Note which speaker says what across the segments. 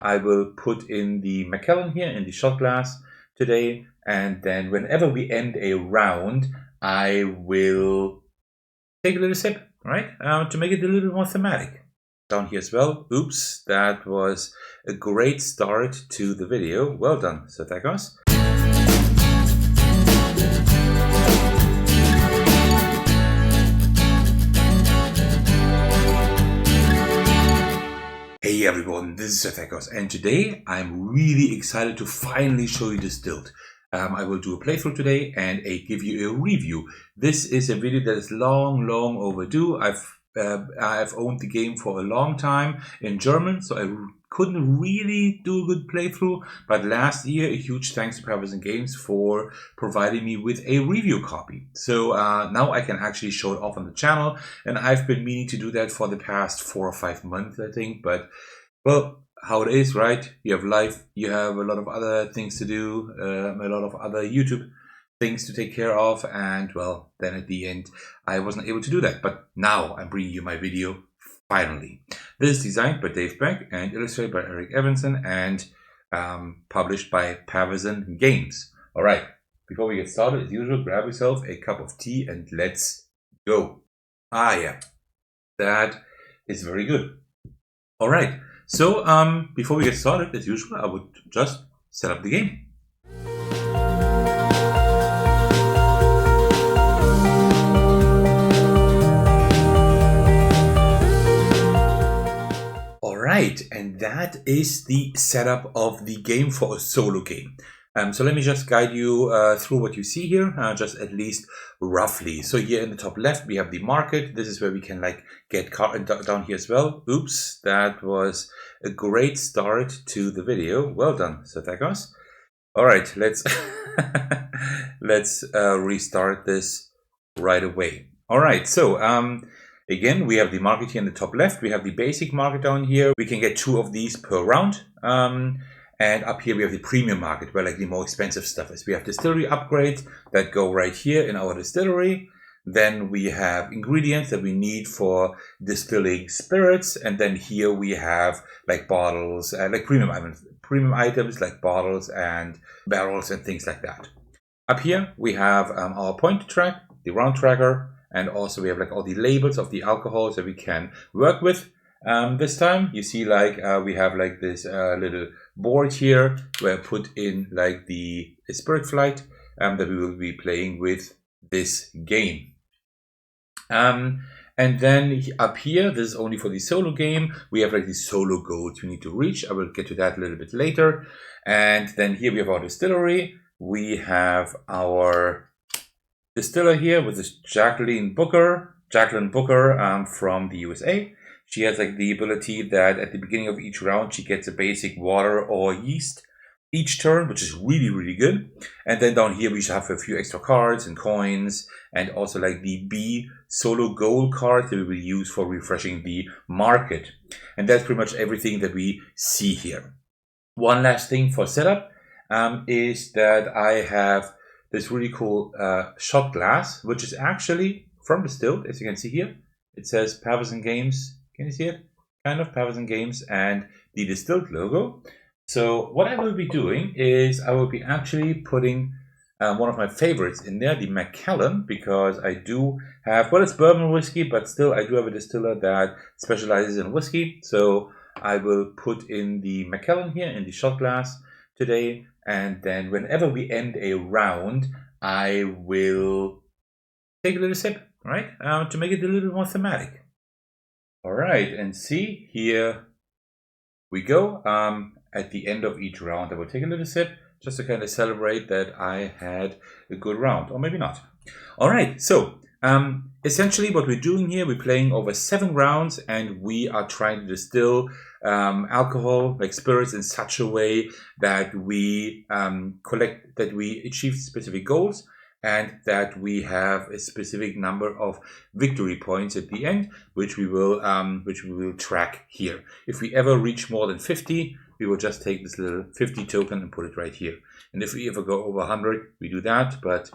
Speaker 1: I will put in the Macallan here in the shot glass today, and then whenever we end a round, I will take a little sip, right, to make it a little bit more thematic. Down here as well. Oops, that was a great start to the video. Well done, Sir Thecos. Hey everyone, this is Sir Thecos, and today I'm really excited to finally show you Distilled. I will do a playthrough today and give you a review. This is a video that is long overdue. I've owned the game for a long time in German, so I couldn't really do a good playthrough. But last year, a huge thanks to Paverson Games for providing me with a review copy. So now I can actually show it off on the channel, and I've been meaning to do that for the past 4 or 5 months, I think. But well, how it is, right? You have life, you have a lot of other things to do, a lot of other YouTube things to take care of, and well, then at the end I wasn't able to do that, but now I'm bringing you my video finally. This is designed by Dave Beck and illustrated by Eric Evanson and published by Paverson Games. All right, before we get started, as usual, grab yourself a cup of tea and let's go. Ah yeah, that is very good. All right, so before we get started, as usual, I would just set up the game. Right, and that is the setup of the game for a solo game. So let me just guide you through what you see here, just at least roughly. So here in the top left, we have the market. This is where we can like get down here as well. Oops, that was a great start to the video. Well done, Sir Thecos. All right, let's restart this right away. All right, so again, we have the market here in the top left. We have the basic market down here. We can get 2 of these per round. And up here we have the premium market, where like the more expensive stuff is. We have distillery upgrades that go right here in our distillery. Then we have ingredients that we need for distilling spirits. And then here we have like bottles, like premium items like bottles and barrels and things like that. Up here we have our point track, the round tracker. And also we have like all the labels of the alcohols that we can work with. This time you see like we have like this little board here where I put in like the spirit flight that we will be playing with this game. And then up here, this is only for the solo game. We have like the solo goals we need to reach. I will get to that a little bit later. And then here we have our distillery. We have our distiller here with this Jacqueline Booker from the USA. She has like the ability that at the beginning of each round she gets a basic water or yeast each turn, which is really good. And then down here we should have a few extra cards and coins, and also like the B solo goal card that we will use for refreshing the market. And that's pretty much everything that we see here. One last thing for setup is that I have this really cool shot glass, which is actually from Distilled, as you can see here. It says Paverson Games. Can you see it? Kind of Paverson Games and the Distilled logo. So what I will be doing is I will be actually putting one of my favorites in there, the Macallan, because I do have, well, it's bourbon whiskey, but still I do have a distiller that specializes in whiskey. So I will put in the Macallan here in the shot glass today. And then whenever we end a round, I will take a little sip, right, to make it a little bit more thematic. All right, and see, here we go. At the end of each round, I will take a little sip just to kind of celebrate that I had a good round, or maybe not. All right, so essentially what we're doing here, we're playing over 7 rounds, and we are trying to distill alcohol, like spirits, in such a way that we achieve specific goals, and that we have a specific number of victory points at the end, which we will track here. If we ever reach more than 50, we will just take this little 50 token and put it right here. And if we ever go over 100, we do that. But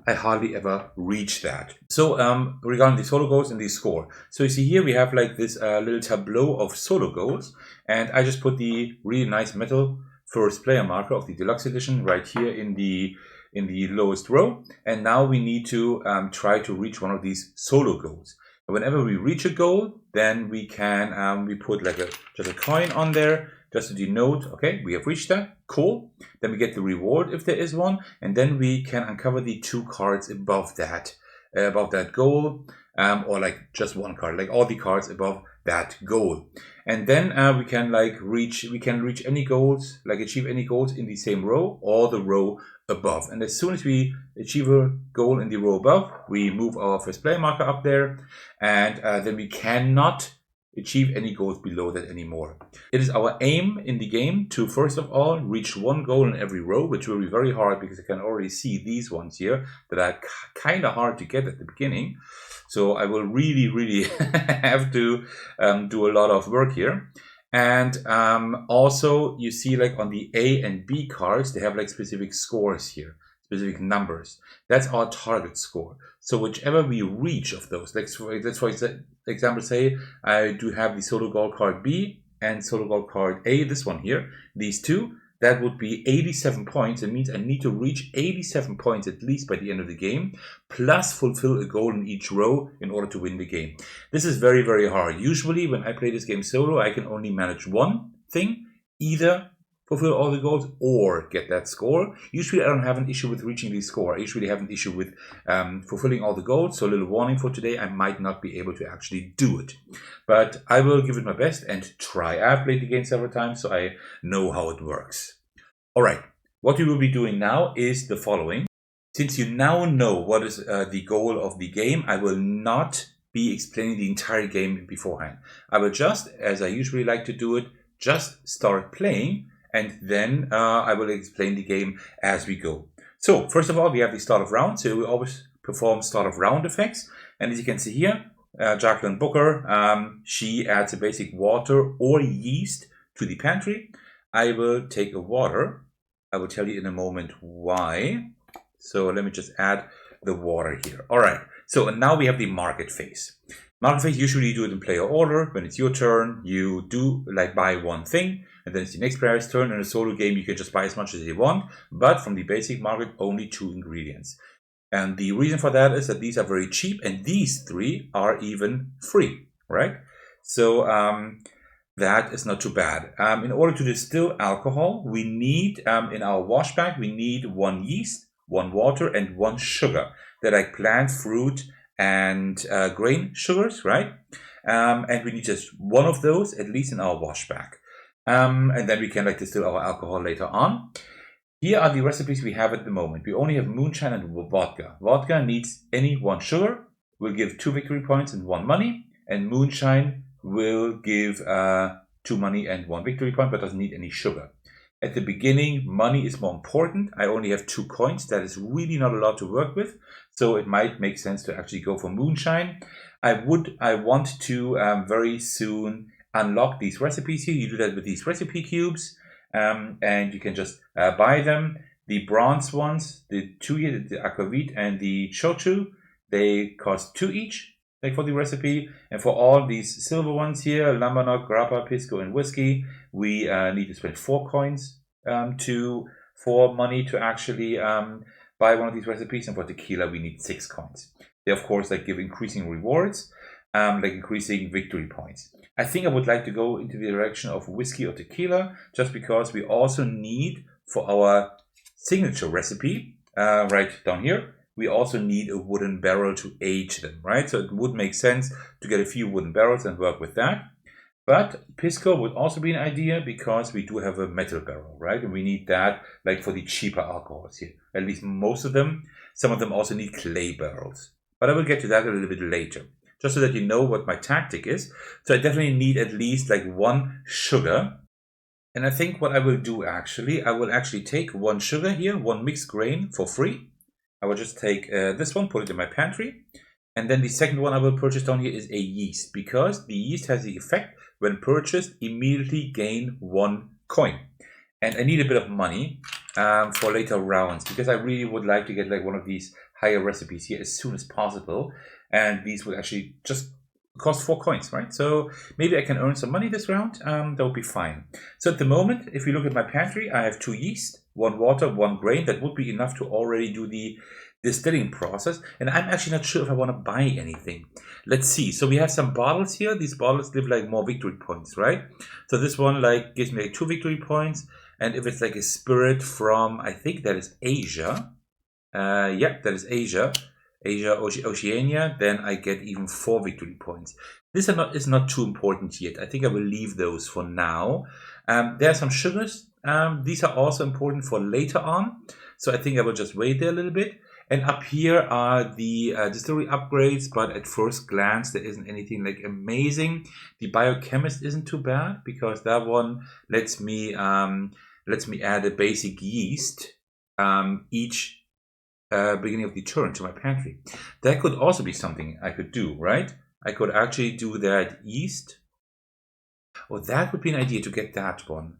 Speaker 1: I hardly ever reach that. So regarding the solo goals and the score. So you see here we have like this little tableau of solo goals, and I just put the really nice metal first player marker of the deluxe edition right here in the lowest row. And now we need to try to reach one of these solo goals. And whenever we reach a goal, then we can we put like just a coin on there, just to denote, okay, we have reached that, cool. Then we get the reward if there is one, and then we can uncover the 2 cards above that goal, or like just 1 card, like all the cards above that goal. And then we can like reach any goals, like achieve any goals in the same row or the row above. And as soon as we achieve a goal in the row above, we move our first player marker up there, and then we cannot achieve any goals below that anymore. It is our aim in the game to first of all reach 1 goal in every row, which will be very hard because I can already see these ones here that are kind of hard to get at the beginning. So I will really have to do a lot of work here. And also you see like on the A and B cards, they have like specific scores here, specific numbers. That's our target score. So whichever we reach of those, let's for example say I do have the solo goal card B and solo goal card A, this one here, these two, that would be 87 points. It means I need to reach 87 points at least by the end of the game, plus fulfill a goal in each row in order to win the game. This is very hard. Usually when I play this game solo, I can only manage one thing, either fulfill all the goals or get that score. Usually I don't have an issue with reaching the score. I usually have an issue with fulfilling all the goals. So a little warning for today, I might not be able to actually do it. But I will give it my best and try. I've played the game several times, so I know how it works. All right, what we will be doing now is the following. Since you now know what is the goal of the game, I will not be explaining the entire game beforehand. I will just, as I usually like to do it, just start playing, and then I will explain the game as we go. So first of all, we have the start of round. So we always perform start of round effects. And as you can see here, Jacqueline Booker, she adds a basic water or yeast to the pantry. I will take a water. I will tell you in a moment why. So let me just add the water here. All right. So and now we have the market phase. Market phase, usually you do it in player order. When it's your turn, you do like buy one thing, and then it's the next player's turn. In a solo game, you can just buy as much as you want, but from the basic market, only 2 ingredients. And the reason for that is that these are very cheap, and these 3 are even free, right? So that is not too bad. In order to distill alcohol, we need, in our wash bag, we need 1 yeast, 1 water, and 1 sugar. They're like plant, fruit, and grain sugars, right? And we need just 1 of those, at least in our wash bag. And then we can like distill our alcohol later on. Here are the recipes we have at the moment. We only have moonshine and vodka. Vodka needs any 1 sugar, will give 2 victory points and 1 money, and moonshine will give 2 money and 1 victory point, but doesn't need any sugar. At the beginning, money is more important. I only have 2 coins. That is really not a lot to work with. So it might make sense to actually go for moonshine. I want to very soon unlock these recipes here. You do that with these recipe cubes, and you can just buy them. The bronze ones, the 2 here, the aquavit and the shochu, they cost 2 each, like for the recipe. And for all these silver ones here, lambanog, grappa, pisco, and whiskey, we need to spend 4 coins for money to actually buy one of these recipes. And for tequila, we need 6 coins. They, of course, like give increasing rewards, like increasing victory points. I think I would like to go into the direction of whiskey or tequila, just because we also need, for our signature recipe, right down here, we also need a wooden barrel to age them, right? So it would make sense to get a few wooden barrels and work with that. But pisco would also be an idea, because we do have a metal barrel, right? And we need that like for the cheaper alcohols here, at least most of them. Some of them also need clay barrels, but I will get to that a little bit later, just so that you know what my tactic is. So I definitely need at least like 1 sugar. And I think what I will do actually, I will actually take 1 sugar here, 1 mixed grain for free. I will just take this one, put it in my pantry. And then the second one I will purchase down here is a yeast, because the yeast has the effect, when purchased, immediately gain 1 coin. And I need a bit of money. for later rounds, because I really would like to get like one of these higher recipes here as soon as possible. And these would actually just cost 4 coins, right? So maybe I can earn some money this round. That would be fine. So at the moment, if you look at my pantry, I have 2 yeast, 1 water, 1 grain. That would be enough to already do the distilling process. And I'm actually not sure if I want to buy anything. Let's see. So we have some bottles here. These bottles give like more victory points, right? So this one like gives me like 2 victory points. And if it's like a spirit from, I think that is Asia. Yeah, that is Asia. Oceania, then I get even 4 victory points. This is not too important yet. I think I will leave those for now. There are some sugars. These are also important for later on. So I think I will just wait there a little bit. And up here are the distillery upgrades, but at first glance, there isn't anything like amazing. The biochemist isn't too bad because that one lets me add a basic yeast each beginning of the turn to my pantry. That could also be something I could do, right? I could actually do that yeast. Oh, that would be an idea to get that one.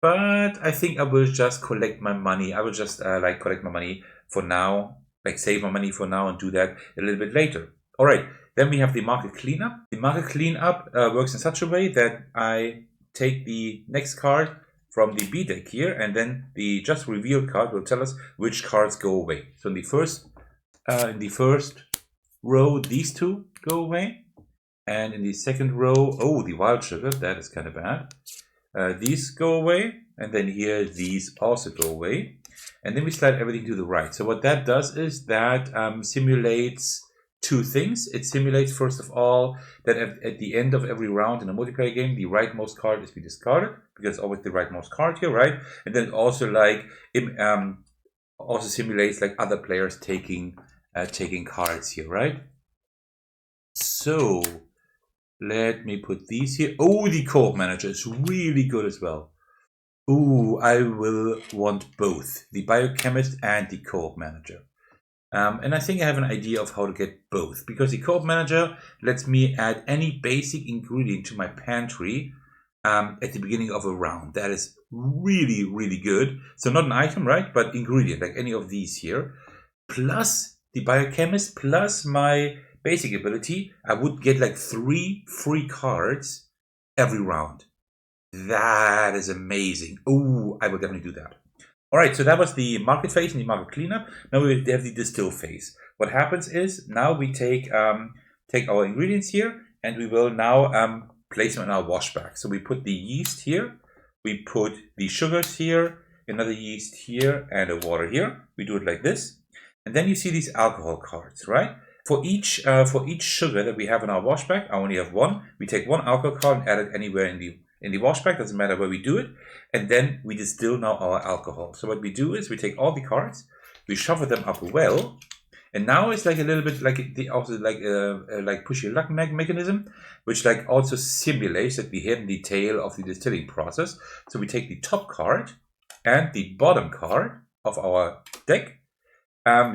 Speaker 1: But I think I will just collect my money. I will just like collect my money for now, like save my money for now and do that a little bit later. All right, then we have the market cleanup. The market cleanup works in such a way that I take the next card from the B deck here, and then the just revealed card will tell us which cards go away. So in the first row, these 2 go away. And in the second row, oh, the wild sugar, that is kind of bad. These go away, and then here these also go away, and then we slide everything to the right. So what that does is that simulates 2 things. It simulates, first of all, that at the end of every round in a multiplayer game, the rightmost card is be discarded, because it's always the rightmost card here, right? And then it also like also simulates like other players taking cards here, right? So let me put these here. Oh, the co-op manager is really good as well. Ooh, I will want both, the biochemist and the co-op manager. And I think I have an idea of how to get both, because the co-op manager lets me add any basic ingredient to my pantry at the beginning of a round. That is really, really good. So not an item, right? But ingredient, like any of these here. Plus the biochemist, plus my basic ability, I would get like 3 free cards every round. That is amazing. Oh, I will definitely do that. All right, so that was the market phase and the market cleanup. Now we have the distill phase. What happens is now we take our ingredients here, and we will now place them in our wash bag. So we put the yeast here, we put the sugars here, another yeast here, and a water here. We do it like this, and then you see these alcohol cards, right? For each sugar that we have in our wash bag, I only have 1. We take 1 alcohol card and add it anywhere in the wash bag, doesn't matter where we do it, and then we distill now our alcohol. So what we do is we take all the cards, we shuffle them up well, and now it's like a little bit like like push your luck mechanism, which like also simulates that we hit the tail of the distilling process. So we take the top card and the bottom card of our deck.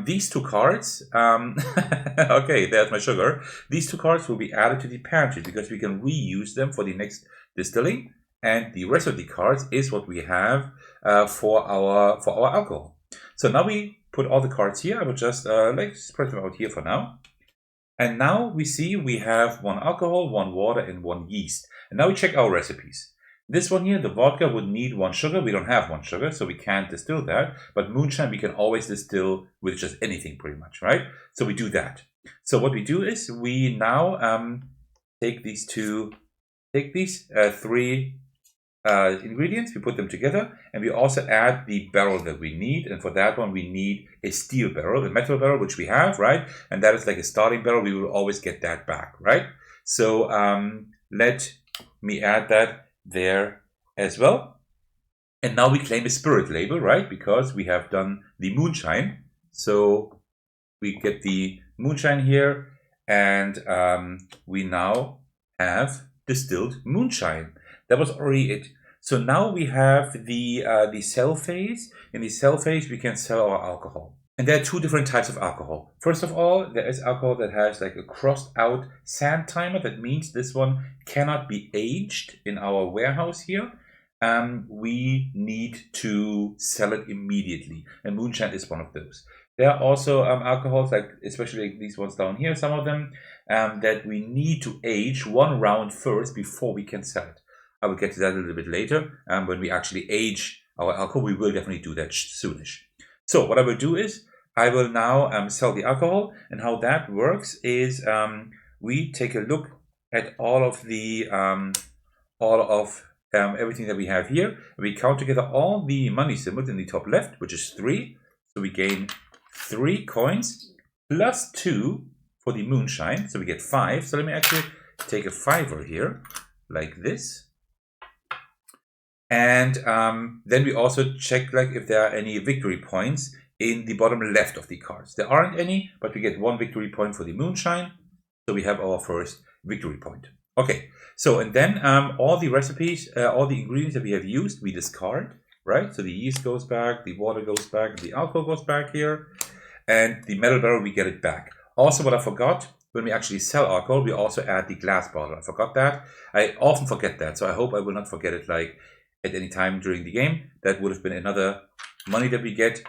Speaker 1: These 2 cards, okay, there's my sugar. These 2 cards will be added to the pantry because we can reuse them for the next distilling, and the rest of the cards is what we have for our alcohol. So now we put all the cards here. I will just like spread them out here for now. And now we see we have 1 alcohol, 1 water, and 1 yeast. And now we check our recipes. This one here, the vodka, would need 1 sugar. We don't have 1 sugar, so we can't distill that. But moonshine, we can always distill with just anything pretty much, right? So we do that. So what we do is we now take these 3 ingredients, we put them together, and we also add the barrel that we need. And for that one, we need a steel barrel, a metal barrel, which we have, right? And that is like a starting barrel. We will always get that back, right? So let me add that there as well. And now we claim a spirit label, right? Because we have done the moonshine. So we get the moonshine here, and we now have distilled moonshine. That was already it. So now we have the sell phase. In the sell phase, we can sell our alcohol. And there are 2 different types of alcohol. First of all, there is alcohol that has like a crossed out sand timer. That means this one cannot be aged in our warehouse here. we need to sell it immediately. And moonshine is one of those. There are also alcohols, like especially these ones down here, some of them, that we need to age 1 round first before we can sell it. I will get to that a little bit later. When we actually age our alcohol, we will definitely do that soonish. So what I will do is, I will now sell the alcohol, and how that works is we take a look at all of the everything that we have here. We count together all the money symbols in the top left, which is 3. So we gain 3 coins plus 2 for the moonshine. So we get 5. So let me actually take a 5er here, like this. And then we also check like if there are any victory points in the bottom left of the cards. There aren't any, but we get 1 victory point for the moonshine. So we have our first victory point. Okay, so and then all the recipes, all the ingredients that we have used, we discard, right? So the yeast goes back, the water goes back, and the alcohol goes back here. And the metal barrel, we get it back. Also, what I forgot, when we actually sell alcohol, we also add the glass bottle. I forgot that. I often forget that, so I hope I will not forget it like at any time during the game. That would have been another money that we get.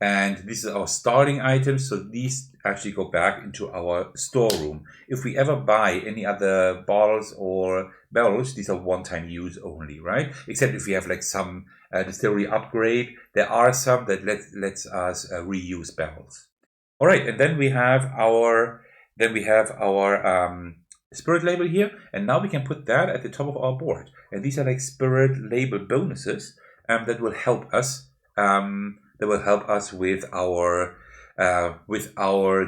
Speaker 1: And this is our starting items, so these actually go back into our storeroom. If we ever buy any other bottles or barrels, these are one-time use only, right? Except if we have like some distillery upgrade, there are some that lets us reuse barrels. All right, and then we have our spirit label here, and now we can put that at the top of our board. And these are like spirit label bonuses that will help us. That will help us with our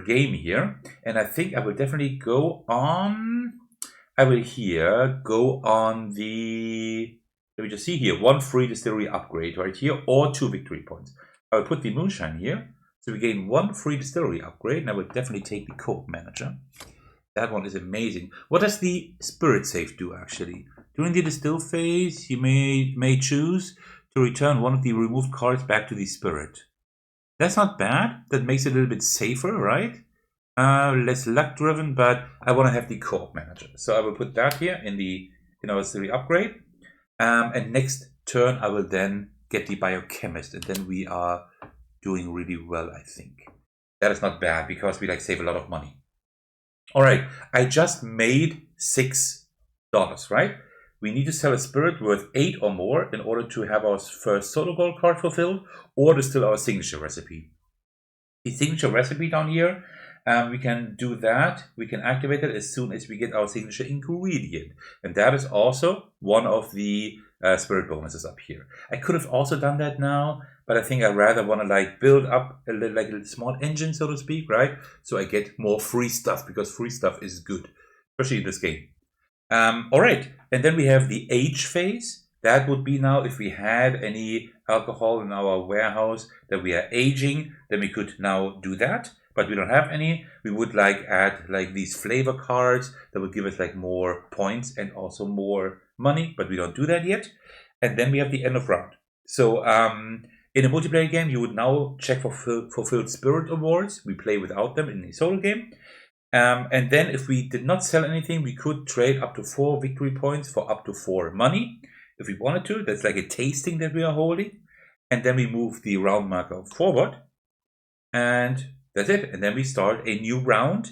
Speaker 1: game here. And I think I will definitely go on. I will here go on the. Let me just see here, 1 free distillery upgrade right here, or 2 victory points. I will put the moonshine here, so we gain 1 free distillery upgrade, and I will definitely take the co-op manager. That one is amazing. What does the spirit save do actually? During the distill phase, you may choose to return one of the removed cards back to the spirit. That's not bad. That makes it a little bit safer, right? Less luck driven, but I want to have the co-op manager. So I will put that here in our distillery upgrade. And next turn, I will then get the biochemist, and then we are doing really well, I think. That is not bad because we like save a lot of money. All right, I just made $6, right? We need to sell a spirit worth 8 or more in order to have our first solo goal card fulfilled, or distill our signature recipe. The signature recipe down here, we can do that. We can activate it as soon as we get our signature ingredient. And that is also one of the spirit bonuses up here. I could have also done that now, but I think I rather want to like build up a little small engine, so to speak, right? So I get more free stuff, because free stuff is good, especially in this game. All right, and then we have the age phase. That would be now if we had any alcohol in our warehouse that we are aging, then we could now do that. But we don't have any. We would like add like these flavor cards that would give us like more points and also more money, but we don't do that yet. And then we have the end of round. So in a multiplayer game, you would now check for fulfilled spirit awards. We play without them in a solo game. And then if we did not sell anything, we could trade up to 4 victory points for up to 4 money. If we wanted to, that's like a tasting that we are holding. And then we move the round marker forward. And that's it. And then we start a new round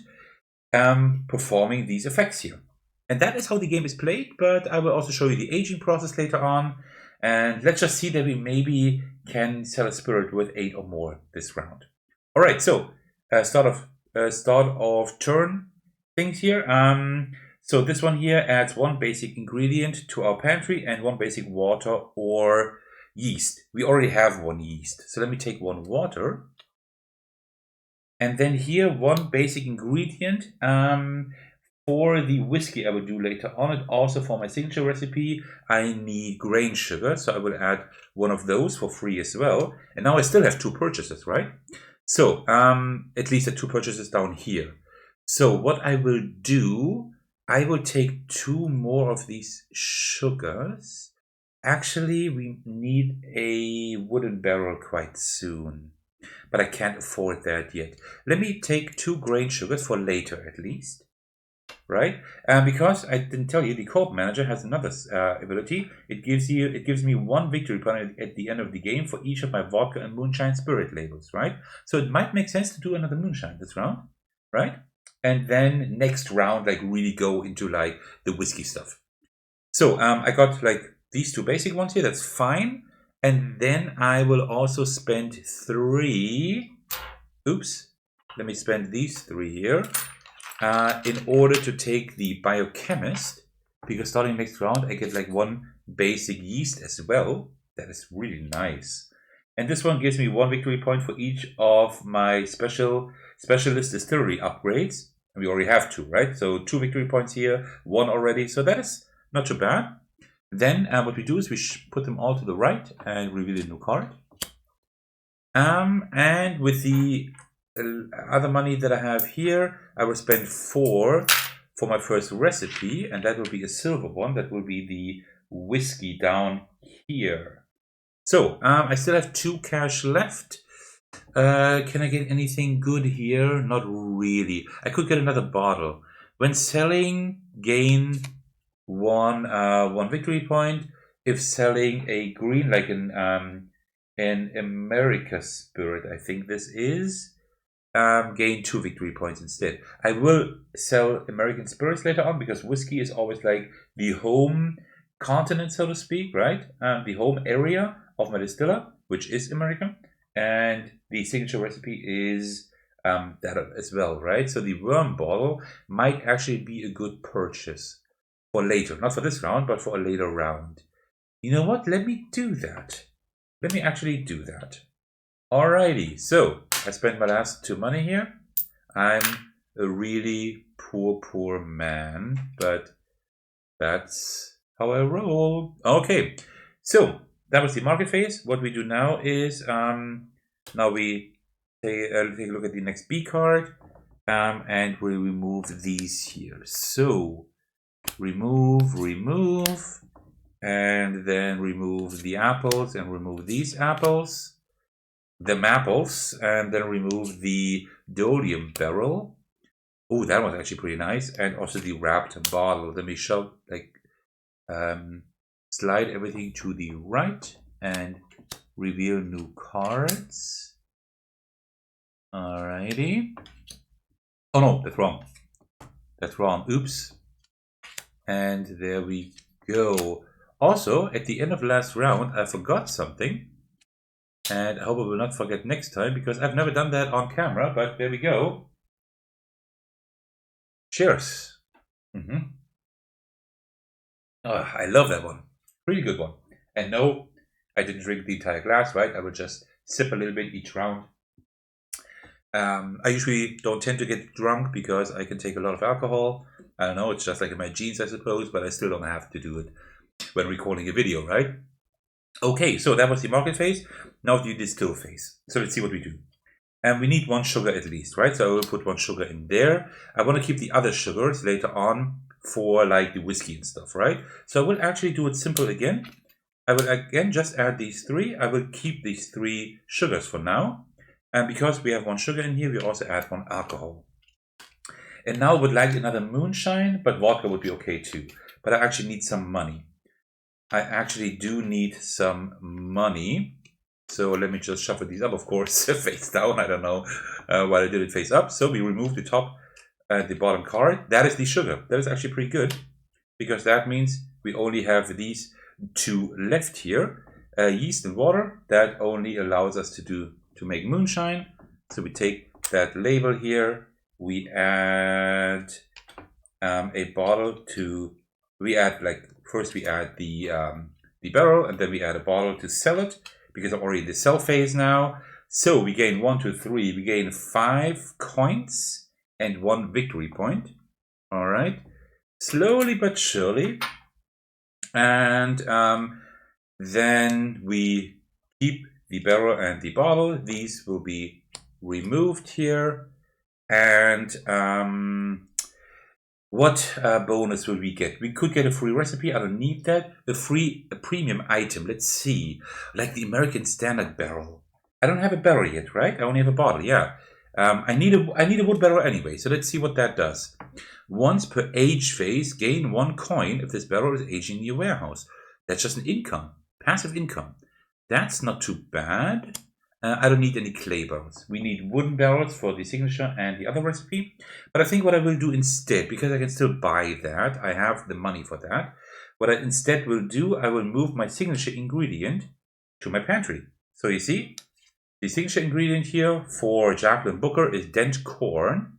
Speaker 1: performing these effects here. And that is how the game is played, but I will also show you the aging process later on. And let's just see that we maybe can sell a spirit with 8 or more this round. All right, so start of turn things here. So this one here adds 1 basic ingredient to our pantry and 1 basic water or yeast. We already have 1 yeast. So let me take 1 water. And then here 1 basic ingredient for the whiskey I will do later on. And also for my signature recipe, I need grain sugar. So I will add 1 of those for free as well. And now I still have 2 purchases, right? So at least the 2 purchases down here. So what I will do, I will take 2 more of these sugars. Actually, we need a wooden barrel quite soon, but I can't afford that yet. Let me take 2 grain sugars for later at least. right? Because I didn't tell you, the co-op manager has another ability. It gives me 1 victory point at the end of the game for each of my vodka and moonshine spirit labels, right? So it might make sense to do another moonshine this round, right? And then next round, like really go into like the whiskey stuff. So I got like these 2 basic ones here. That's fine. And then I will also spend 3. Oops. Let me spend these 3 here. In order to take the biochemist, because starting next round I get like 1 basic yeast as well. That is really nice. And this one gives me 1 victory point for each of my specialist distillery upgrades. And we already have 2, right? So 2 victory points here, 1 already. So that is not too bad. Then what we do is we put them all to the right and reveal a new card. And with the other money that I have here, I will spend 4 for my first recipe, and that will be a silver one. That will be the whiskey down here. So I still have 2 cash left. Can I get anything good here? Not really. I could get another bottle. When selling, gain 1 victory point. If selling a green, like an America Spirit, I think this is, gain 2 victory points instead. I will sell American Spirits later on because whiskey is always like the home continent, so to speak, right? The home area of my distiller, which is America, and the signature recipe is that as well, right? So the worm bottle might actually be a good purchase for later, not for this round, but for a later round. You know what? Let me do that. Let me actually do that. Alrighty, so I spent my last 2 money here. I'm a really poor man, but that's how I roll. Okay, so that was the market phase. What we do now is now we take a look at the next B card, and we remove these here. So remove, and then remove the apples and remove these apples, the apples, and then remove the Dolium barrel. Oh, that was actually pretty nice. And also the wrapped bottle. Let me shove, like, slide everything to the right and reveal new cards. Alrighty. Oh no, that's wrong. That's wrong. Oops. And there we go. Also, at the end of last round, I forgot something. And I hope I will not forget next time, because I've never done that on camera, but there we go. Cheers. Oh, I love that one. Really good one. And no, I didn't drink the entire glass, right? I will just sip a little bit each round. I usually don't tend to get drunk because I can take a lot of alcohol. I don't know, it's just like in my genes, I suppose, but I still don't have to do it when recording a video, right? Okay, so that was the market phase. Now the distill phase. So let's see what we do. And we need 1 sugar at least, right? So I will put 1 sugar in there. I want to keep the other sugars later on for like the whiskey and stuff, right? So I will actually do it simple again. I will again just add these 3. I will keep these 3 sugars for now. And because we have 1 sugar in here, we also add 1 alcohol. And now I would like another moonshine, but vodka would be okay too. But I actually need some money. I actually do need some money. So let me just shuffle these up, of course, face down. I don't know why I did it face up. So we remove the top and the bottom card. That is the sugar. That is actually pretty good, because that means we only have these 2 left here. Yeast and water, that only allows us to make moonshine. So we take that label here. We add a bottle to, first we add the barrel, and then we add a bottle to sell it, because I'm already in the sell phase now. So we gain 1, 2, 3. We gain 5 coins and 1 victory point. All right, slowly but surely. And then we keep the barrel and the bottle. These will be removed here. And what bonus will we get? We could get a free recipe. I don't need that. A premium item. Let's see. Like the American Standard barrel. I don't have a barrel yet, right? I only have a bottle. Yeah. I need a wood barrel anyway. So let's see what that does. Once per age phase, gain 1 coin if this barrel is aging in your warehouse. That's just an income, passive income. That's not too bad. I don't need any clay barrels. We need wooden barrels for the signature and the other recipe. But I think what I will do instead, because I can still buy that, I have the money for that. What I instead will do, I will move my signature ingredient to my pantry. So you see, the signature ingredient here for Jacqueline Booker is dent corn.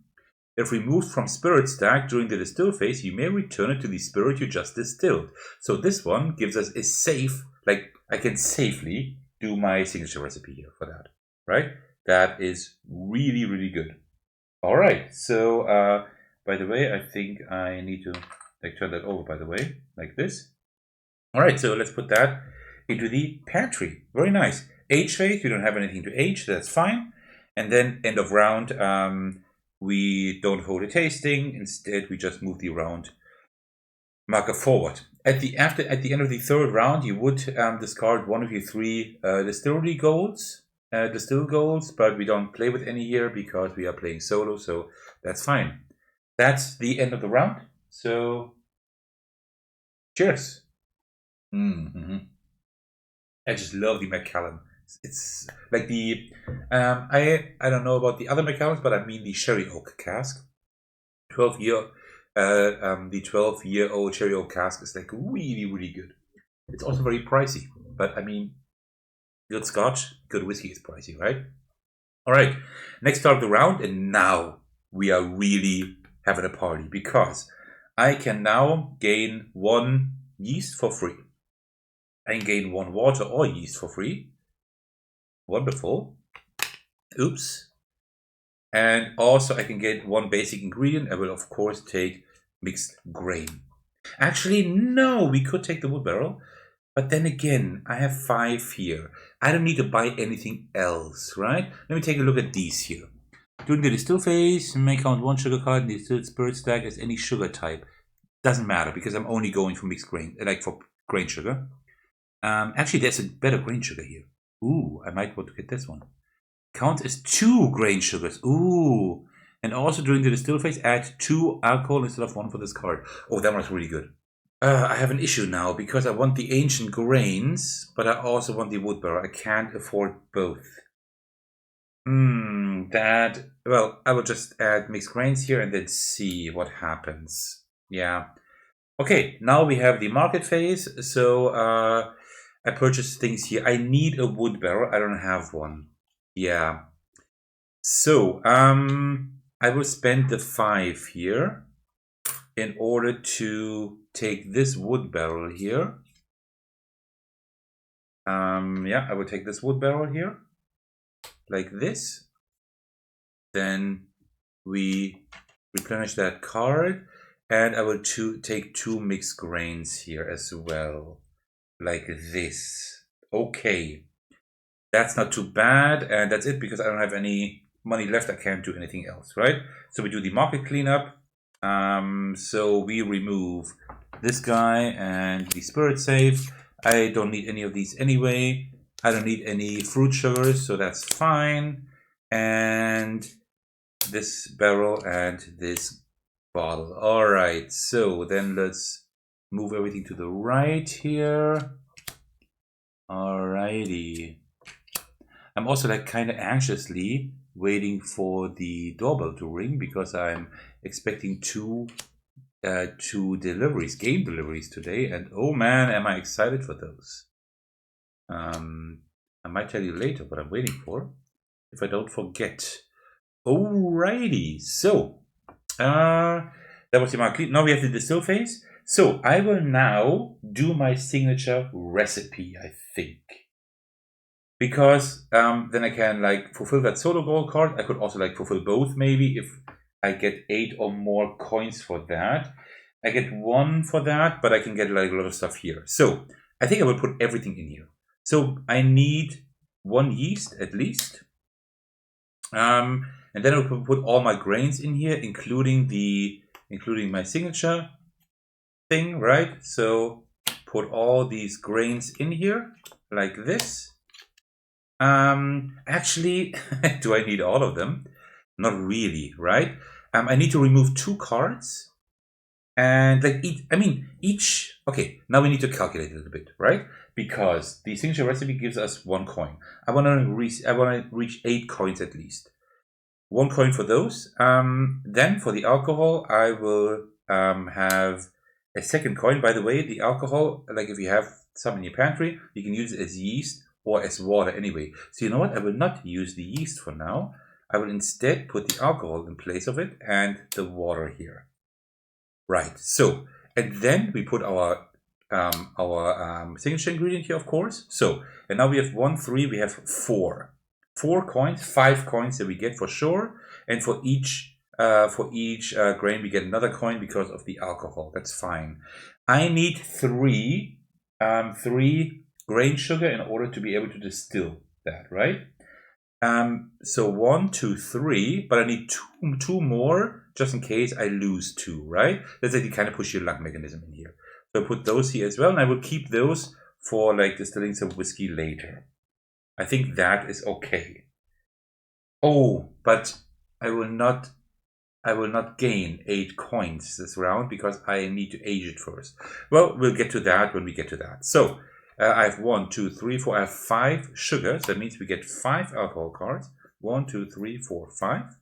Speaker 1: If removed from spirit stack during the distill phase, you may return it to the spirit you just distilled. So this one gives us a safe, like I can safely do my signature recipe here for that, right? That is really, really good. All right, so by the way, I think I need to like turn that over, by the way, like this. All right, so let's put that into the pantry. Very nice. Age phase, we don't have anything to age, so that's fine. And then end of round, we don't hold a tasting. Instead, we just move the round marker forward. At the end of the third round, you would discard one of your 3 distillery golds, distill golds, but we don't play with any here because we are playing solo, so that's fine. That's the end of the round. So, cheers. I just love the Macallan. It's like the I don't know about the other Macallans, but I mean the sherry oak cask. 12-year the 12-year-old cherry oak cask is like really, really good. It's also very pricey, but I mean, good scotch, good whiskey is pricey, right? All right, next start of the round, and now we are really having a party because I can now gain 1 yeast for free. I can gain 1 water or yeast for free. Wonderful. Oops. And also I can get 1 basic ingredient. I will of course take mixed grain. Actually, no, we could take the wood barrel. But then again, I have 5 here. I don't need to buy anything else, right? Let me take a look at these here. During the distill phase, may count 1 sugar card in the distilled spirit stack as any sugar type. Doesn't matter because I'm only going for mixed grain, like for grain sugar. Actually, there's a better grain sugar here. Ooh, I might want to get this one. Counts as 2 grain sugars. Ooh. And also during the distill phase, add 2 alcohol instead of 1 for this card. Oh, that one's really good. I have an issue now because I want the ancient grains, but I also want the wood barrel. I can't afford both. Well, I will just add mixed grains here and then see what happens. Yeah. Okay, now we have the market phase. So I purchased things here. I need a wood barrel. I don't have one. Yeah. So I will spend the 5 here in order to take this wood barrel here. Yeah, I will take this wood barrel here, like this. Then we replenish that card, and I will take 2 mixed grains here as well, like this. Okay, that's not too bad, and that's it because I don't have any money left. I can't do anything else, right? So we do the market cleanup. So we remove this guy and the spirit save. I don't need any of these anyway. I don't need any fruit sugars, so that's fine. And this barrel and this bottle. All right, so then let's move everything to the right here. Alrighty. I'm also like kind of anxiously waiting for the doorbell to ring because I'm expecting two deliveries, game deliveries today, and oh man, am I excited for those. I might tell you later what I'm waiting for, if I don't forget. Alrighty, so that was the market. Now we have the distill phase. So I will now do my signature recipe, I think. Because then I can like fulfill that solo goal card. I could also like fulfill both maybe if I get 8 or more coins for that. I get 1 for that, but I can get like a lot of stuff here. So I think I will put everything in here. So I need 1 yeast at least. And then I will put all my grains in here, including my signature thing, right? So put all these grains in here like this. Actually, do I need all of them? Not really, right? I need to remove 2 cards And like each, okay, now we need to calculate a little bit, right? Because the signature recipe gives us 1 coin. I want to reach 8 coins at least. 1 coin for those. Then for the alcohol, I will have a second coin. By the way, the alcohol, like if you have some in your pantry, you can use it as yeast or as water anyway. So you know what? I will not use the yeast for now. I will instead put the alcohol in place of it and the water here. Right. So, and then we put our signature ingredient here, of course. So, and now we have 1, 3, we have 4. 4 coins, 5 coins that we get for sure. And for each grain, we get another coin because of the alcohol. That's fine. I need 3 grain sugar in order to be able to distill that, right? So 1, 2, 3, but I need two more just in case I lose 2, right? That's like you kind of push your luck mechanism in here. So I put those here as well, and I will keep those for like distilling some whiskey later. I think that is okay. Oh, but I will not gain 8 coins this round because I need to age it first. Well, we'll get to that when we get to that. So I have 1, 2, 3, 4. I have 5 sugars. That means we get 5 alcohol cards. 1, 2, 3, 4, 5.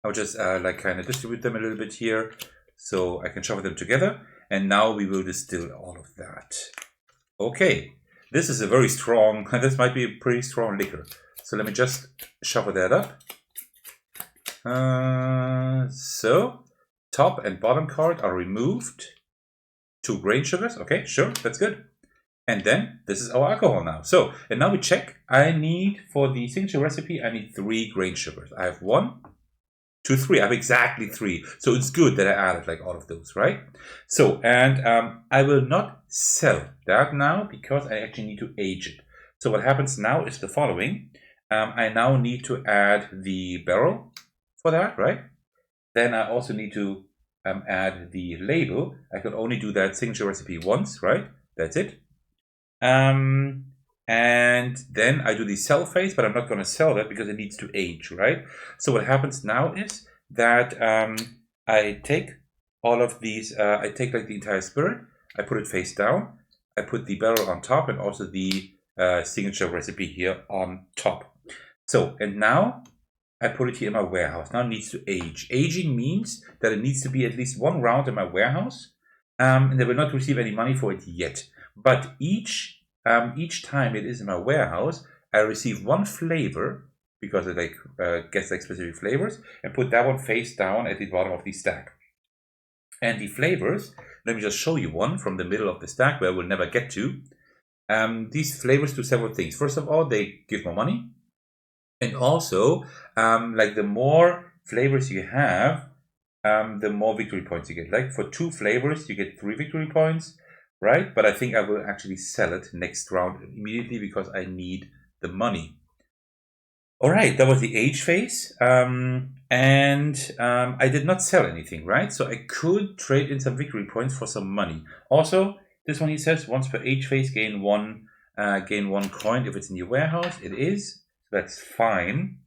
Speaker 1: I'll just like kind of distribute them a little bit here so I can shuffle them together. And now we will distill all of that. Okay, this is a very strong, this might be a pretty strong liquor. So let me just shuffle that up. So top and bottom card are removed. 2 grain sugars. Okay, sure, that's good. And then this is our alcohol now. So, and now we check. I need, for the signature recipe, I need 3 grain sugars. I have 1, 2, 3. I have exactly 3. So it's good that I added like all of those, right? So, and I will not sell that now because I actually need to age it. So what happens now is the following. I now need to add the barrel for that, right? Then I also need to add the label. I can only do that signature recipe once, right? That's it. And then I do the sell phase, but I'm not going to sell that because it needs to age, right? So what happens now is that I take all of these, I take like the entire spirit, I put it face down, I put the barrel on top and also the signature recipe here on top. So, and now I put it here in my warehouse. Now it needs to age. Aging means that it needs to be at least 1 round in my warehouse, and they will not receive any money for it yet. But each time it is in my warehouse, I receive 1 flavor because it like gets like specific flavors, and put that one face down at the bottom of the stack. And the flavors, let me just show you one from the middle of the stack where we'll never get to. These flavors do several things. First of all, they give more money. And also, like the more flavors you have, the more victory points you get. Like for 2 flavors, you get 3 victory points, right? But I think I will actually sell it next round immediately because I need the money. All right, that was the age phase. I did not sell anything, right? So I could trade in some victory points for some money. Also, this one he says, once per age phase, gain one coin if it's in your warehouse. It is. That's fine.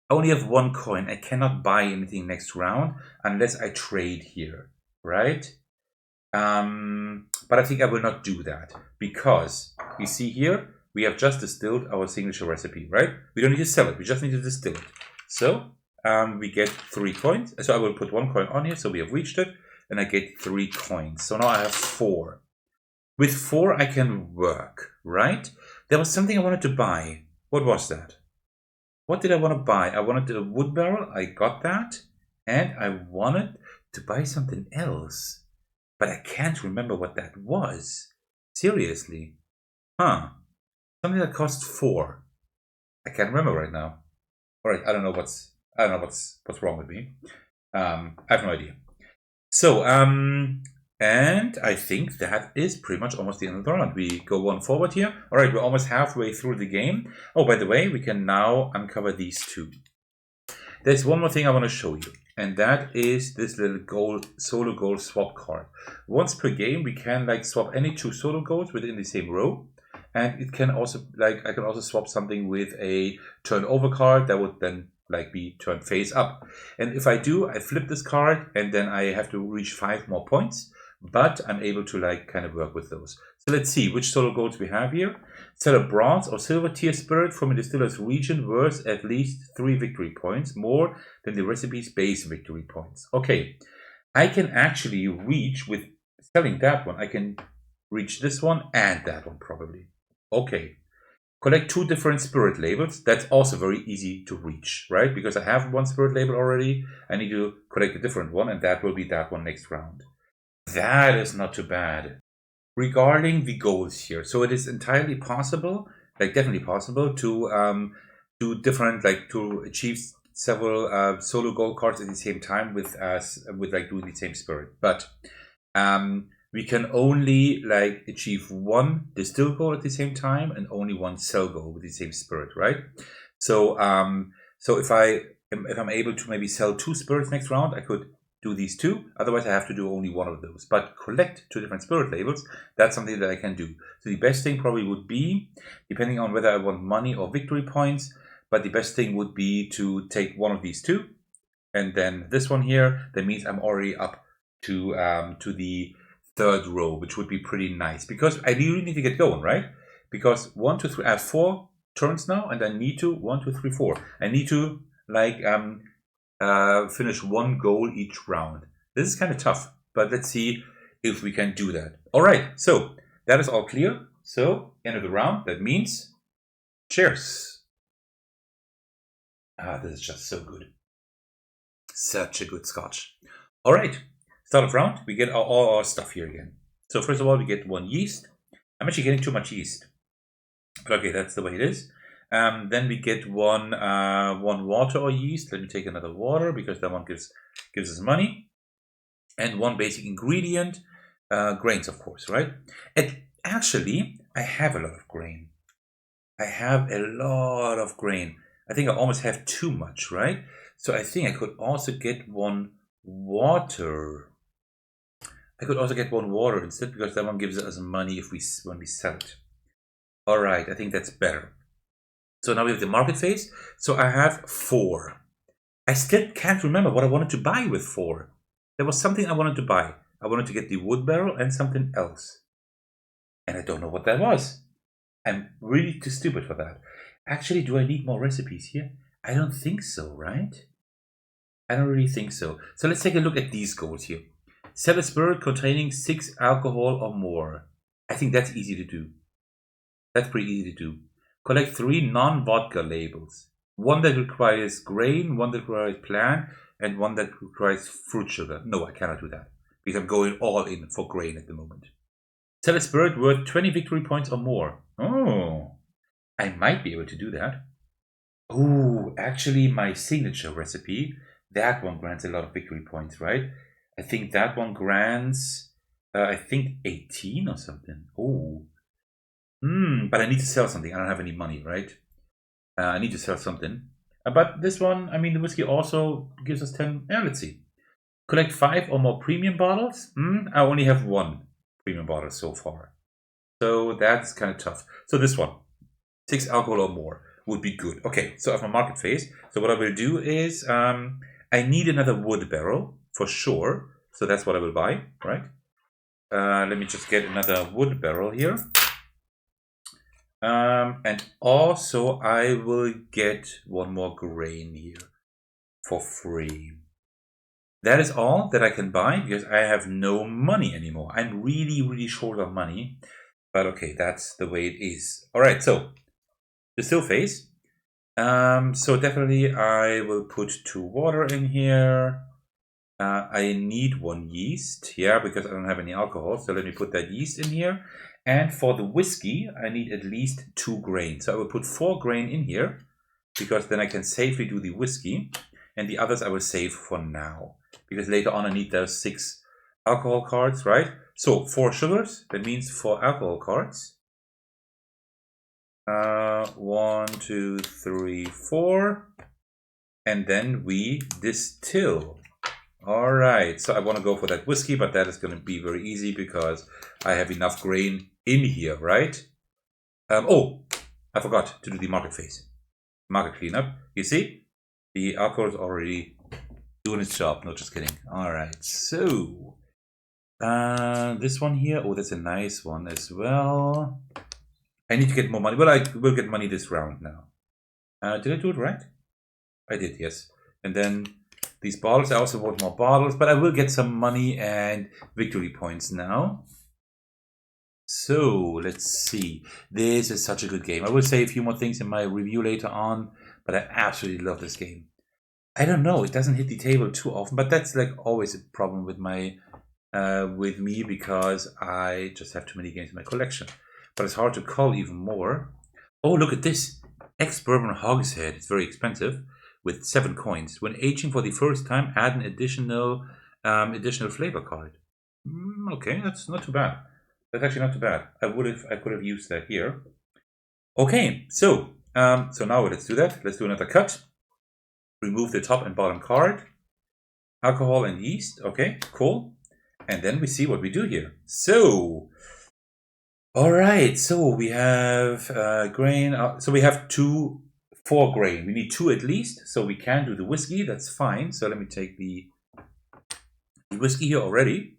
Speaker 1: I only have 1 coin. I cannot buy anything next round unless I trade here, right? But I think I will not do that because you see here, we have just distilled our signature recipe, right? We don't need to sell it. We just need to distill it. So we get 3 coins. So I will put 1 coin on here. So we have reached it and I get 3 coins. So now I have 4. With 4, I can work, right? There was something I wanted to buy. What was that? What did I want to buy? I wanted a wood barrel. I got that. And I wanted to buy something else. But I can't remember what that was. Seriously. Huh. Something that cost 4. I can't remember right now. All right, I don't know what's wrong with me. I have no idea. So, and I think that is pretty much almost the end of the round. We go 1 forward here. All right, we're almost halfway through the game. Oh, by the way, we can now uncover these 2. There's one more thing I want to show you, and that is this little solo gold swap card. Once per game, we can like swap any 2 solo golds within the same row. And it can also, like, I can also swap something with a turnover card that would then like be turned face up. And if I do, I flip this card and then I have to reach 5 more points, but I'm able to like kind of work with those. So let's see which solo goals we have here. Sell a bronze or silver tier spirit from a distiller's region worth at least 3 victory points, more than the recipe's base victory points. Okay, I can actually reach with selling that one. I can reach this one and that one probably. Okay. Collect 2 different spirit labels. That's also very easy to reach, right? Because I have 1 spirit label already. I need to collect a different one, and that will be that one next round. That is not too bad. Regarding the goals here, so it is entirely possible, like definitely possible, to do different, like to achieve several solo goal cards at the same time with like doing the same spirit. But we can only like achieve 1 distill goal at the same time and only 1 sell goal with the same spirit, right? So so if I'm able to maybe sell 2 spirits next round, I could do these 2. Otherwise, I have to do only 1 of those. But collect 2 different spirit labels, that's something that I can do. So the best thing probably would be, depending on whether I want money or victory points, but the best thing would be to take 1 of these 2, and then this one here. That means I'm already up to the 3rd row, which would be pretty nice, because I really need to get going, right? Because 1, 2, 3, I have 4 turns now, and I need to 1, 2, 3, 4. I need to like finish 1 goal each round. This is kind of tough, but let's see if we can do that. All right, so that is all clear. So end of the round. That means cheers. This is just so good. Such a good scotch. All right. Start of round, we get all our stuff here again. So first of all, we get 1 yeast. I'm actually getting too much yeast, but okay, that's the way it is. Then we get one water or yeast. Let me take another water because that one gives us money. And 1 basic ingredient, grains, of course, right? And actually, I have a lot of grain. I have a lot of grain. I think I almost have too much, right? So I think I could also get 1 water. I could also get 1 water instead, because that one gives us money when we sell it. All right, I think that's better. So now we have the market phase. So I have 4. I still can't remember what I wanted to buy with 4. There was something I wanted to buy. I wanted to get the wood barrel and something else. And I don't know what that was. I'm really too stupid for that. Actually, do I need more recipes here? I don't think so, right? I don't really think so. So let's take a look at these goals here. Sell a spirit containing 6 alcohol or more. I think that's easy to do. That's pretty easy to do. Collect 3 non-vodka labels. 1 that requires grain, 1 that requires plant, and 1 that requires fruit sugar. No, I cannot do that, because I'm going all in for grain at the moment. Sell a spirit worth 20 victory points or more. Oh, I might be able to do that. Oh, actually my signature recipe, that one grants a lot of victory points, right? I think that one grants, I think 18 or something. Oh, but I need to sell something. I don't have any money, right? I need to sell something. But this one, I mean, the whiskey also gives us 10. Yeah, let's see. Collect 5 or more premium bottles. I only have 1 premium bottle so far. So that's kind of tough. So this one, 6 alcohol or more would be good. Okay, so I have my market phase. So what I will do is, I need another wood barrel for sure. So that's what I will buy, right? Let me just get another wood barrel here. And also I will get 1 more grain here for free. That is all that I can buy, because I have no money anymore. I'm really, really short on money. But okay, that's the way it is. All right, so distill phase. So definitely I will put 2 water in here. I need 1 yeast, yeah, because I don't have any alcohol. So let me put that yeast in here. And for the whiskey, I need at least 2 grain. So I will put 4 grain in here, because then I can safely do the whiskey. And the others I will save for now, because later on I need those 6 alcohol cards, right? So 4 sugars, that means 4 alcohol cards. 1, 2, 3, 4. And then we distill. All right, so I want to go for that whiskey, but that is going to be very easy because I have enough grain in here, right? Oh, I forgot to do the market phase. Market cleanup. You see, The alcohol is already doing its job. No, just kidding. All right, so this one here. Oh, that's a nice one as well. I need to get more money. Well, I will get money this round now. Did I do it right? I did, yes. And then these bottles, I also want more bottles, but I will get some money and victory points now. So let's see. This is such a good game. I will say a few more things in my review later on, but I absolutely love this game. I don't know, it doesn't hit the table too often, but that's like always a problem with my with me because I just have too many games in my collection. But it's hard to call even more. Oh, look at this. Ex-Bourbon Hogshead. It's very expensive with 7 coins. When aging for the first time, add an additional flavor card. Okay, that's not too bad. That's actually not too bad. I could have used that here. Okay, so now let's do that. Let's do another cut. Remove the top and bottom card. Alcohol and yeast. Okay, cool. And then we see what we do here. So, all right. So we have grain. So we have 4 grain. We need 2 at least. So we can do the whiskey. That's fine. So let me take the whiskey here already.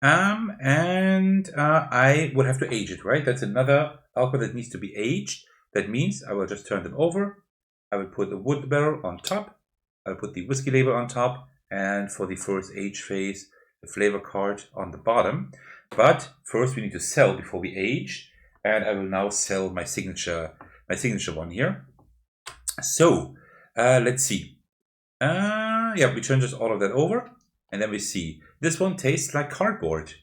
Speaker 1: And I would have to age it, right? That's another alcohol that needs to be aged. That means I will just turn them over. I will put the wood barrel on top. I'll put the whiskey label on top. And for the first age phase, the flavor card on the bottom. But first we need to sell before we age. And I will now sell my signature one here. So let's see. Yeah, we turn just all of that over. And then we see this one tastes like cardboard.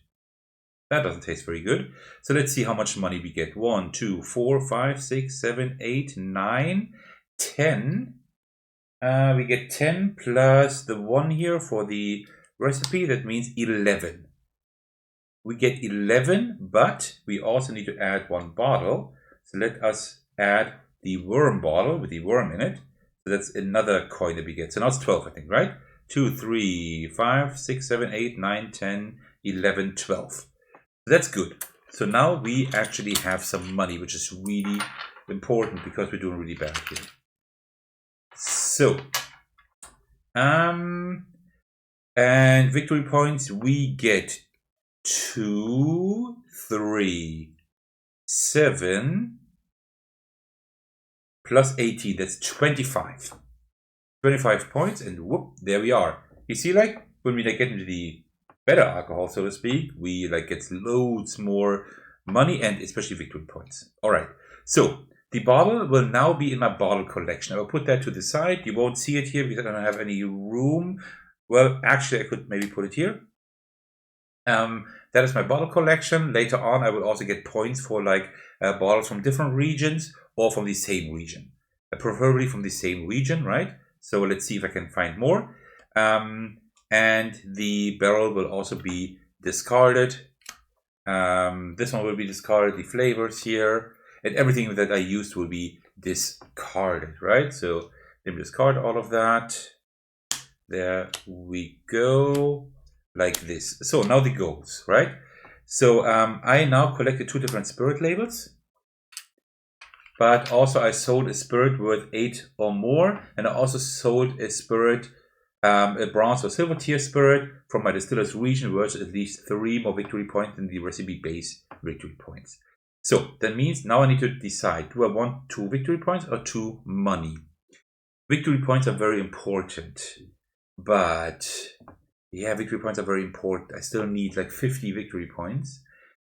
Speaker 1: That doesn't taste very good. So let's see how much money we get. 1, 2, 4, 5, 6, 7, 8, 9, 10. We get 10 plus the 1 here for the recipe. That means 11. We get 11, but we also need to add 1 bottle. So let us add the worm bottle with the worm in it. So that's another coin that we get. So now it's 12, I think, right? 2, 3, 5, 6, 7, 8, 9, 10, 11, 12. That's good. So now we actually have some money, which is really important because we're doing really bad here. So, and victory points, we get 2, 3, 7, plus 18, that's 25. 25 points, and whoop, there we are. You see, like, when we like get into the better alcohol, so to speak, we like get loads more money and especially victory points. All right, so the bottle will now be in my bottle collection. I will put that to the side. You won't see it here because I don't have any room. Well, actually, I could maybe put it here. That is my bottle collection. Later on, I will also get points for like bottles from different regions or from the same region. Preferably from the same region, right? So let's see if I can find more. And the barrel will also be discarded. This one will be discarded. The flavors here and everything that I used will be discarded, right? So let me discard all of that. There we go, like this. So now the goals, right? So I now collected 2 different spirit labels. But also I sold a spirit worth 8 or more. And I also sold a spirit, a bronze or silver tier spirit from my distiller's region worth at least 3 more victory points than the recipe base victory points. So that means now I need to decide, do I want 2 victory points or 2 money? Victory points are very important. But yeah, victory points are very important. I still need like 50 victory points.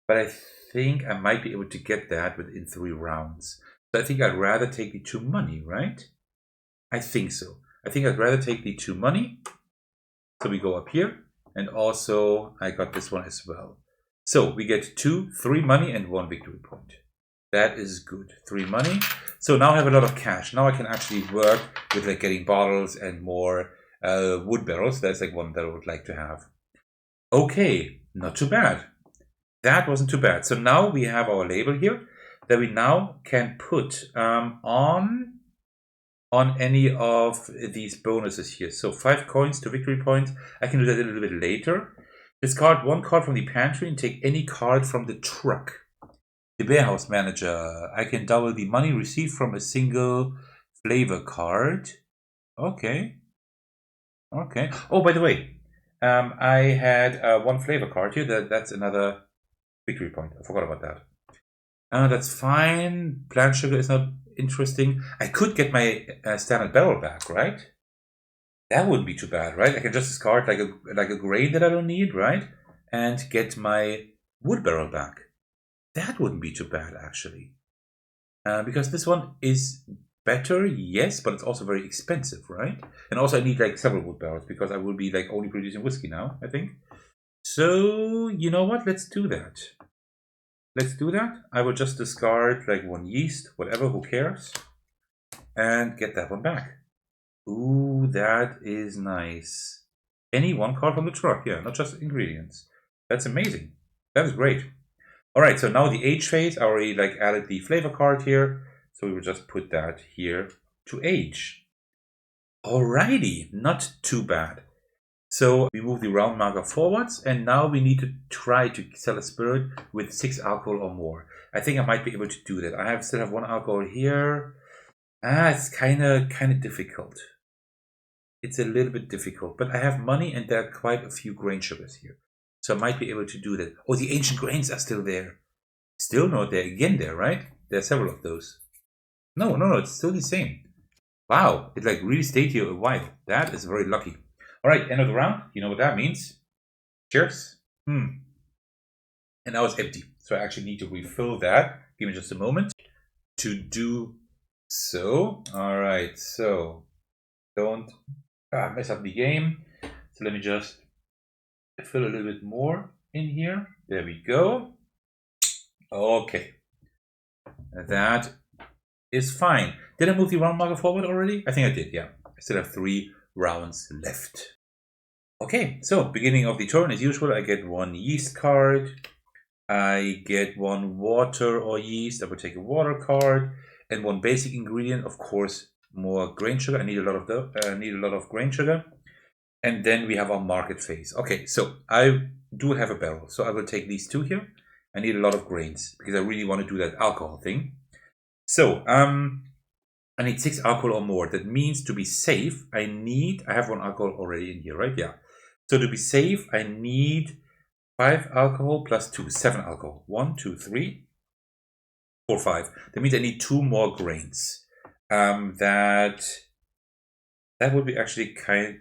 Speaker 1: But I think I might be able to get that within 3 rounds. So I think I'd rather take the 2 money, right? I think so. I think I'd rather take the 2 money. So we go up here. And also I got this one as well. So we get 2, 3 money and 1 victory point. That is good. 3 money. So now I have a lot of cash. Now I can actually work with like getting bottles and more wood barrels. That's like one that I would like to have. Okay, not too bad. That wasn't too bad. So now we have our label here that we now can put on any of these bonuses here. So 5 coins to victory points. I can do that a little bit later. Discard 1 card from the pantry and take any card from the truck. The warehouse manager. I can double the money received from a single flavor card. Okay. Okay. Oh, by the way, I had one flavor card here. That's another victory point. I forgot about that. That's fine. Plant sugar is not interesting. I could get my standard barrel back, right? That wouldn't be too bad, right? I can just discard like a grain that I don't need, right? And get my wood barrel back. That wouldn't be too bad, actually. Because this one is better, yes, but it's also very expensive, right? And also I need like several wood barrels because I will be like only producing whiskey now, I think. So, you know what? Let's do that. Let's do that. I will just discard like one yeast, whatever, who cares? And get that one back. Ooh, that is nice. Any one card from the truck, yeah, not just ingredients. That's amazing. That is great. All right, so now the age phase, I already like added the flavor card here. So we will just put that here to age. Alrighty, not too bad. So we move the round marker forwards, and now we need to try to sell a spirit with 6 alcohol or more. I think I might be able to do that. I still have 1 alcohol here. It's kind of difficult. It's a little bit difficult, but I have money and there are quite a few grain sugars here. So I might be able to do that. Oh, the ancient grains are still there. Still not there. Again there, right? There are several of those. No, it's still the same. Wow, it like really stayed here a while. That is very lucky. All right, end of the round. You know what that means. Cheers. And now it's empty. So I actually need to refill that. Give me just a moment to do so. All right, so don't mess up the game. So let me just fill a little bit more in here. There we go. Okay. That is fine. Did I move the round marker forward already? I think I did, yeah. I still have 3 rounds left. Okay, so beginning of the turn as usual, I get 1 yeast card. I get 1 water or yeast. I will take a water card and 1 basic ingredient. Of course, more grain sugar. I need a lot of grain sugar. And then we have our market phase. Okay, so I do have a barrel. So I will take these 2 here. I need a lot of grains because I really want to do that alcohol thing. So I need 6 alcohol or more. That means to be safe, I have 1 alcohol already in here, right? Yeah. So to be safe, I need 5 alcohol plus 2, 7 alcohol. 1, 2, 3, 4, 5. That means I need 2 more grains. That would be actually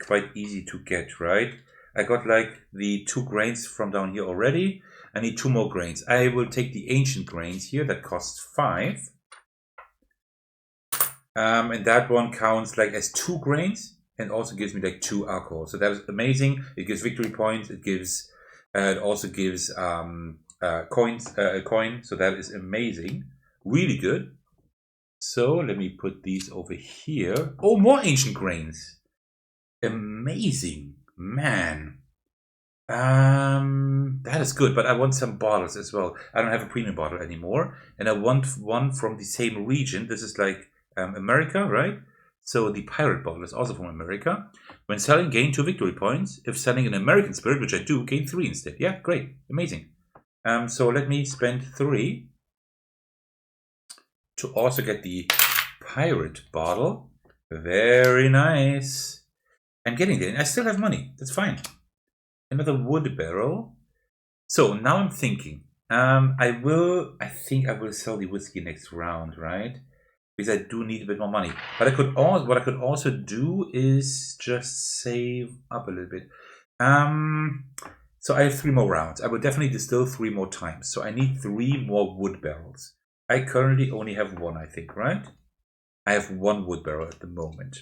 Speaker 1: quite easy to get, right? I got like the 2 grains from down here already. I need 2 more grains. I will take the ancient grains here. That costs 5. And that one counts like as 2 grains and also gives me like 2 alcohol. So that is amazing. It gives victory points. It also gives a coin. So that is amazing. Really good. So let me put these over here. Oh, more ancient grains. Amazing, man. That is good, but I want some bottles as well. I don't have a premium bottle anymore, and I want one from the same region. This is like America, right? So the pirate bottle is also from America. When selling, gain 2 victory points. If selling an American spirit, which I do, gain 3 instead. Yeah, great, amazing. So let me spend 3 to also get the pirate bottle. Very nice. I'm getting there, and I still have money. That's fine. Another wood barrel. So now I'm thinking. I think I will sell the whiskey next round, right? Because I do need a bit more money. But what I could also do is just save up a little bit. So I have 3 more rounds. I will definitely distill 3 more times. So I need 3 more wood barrels. I currently only have 1, I think, right? I have 1 wood barrel at the moment.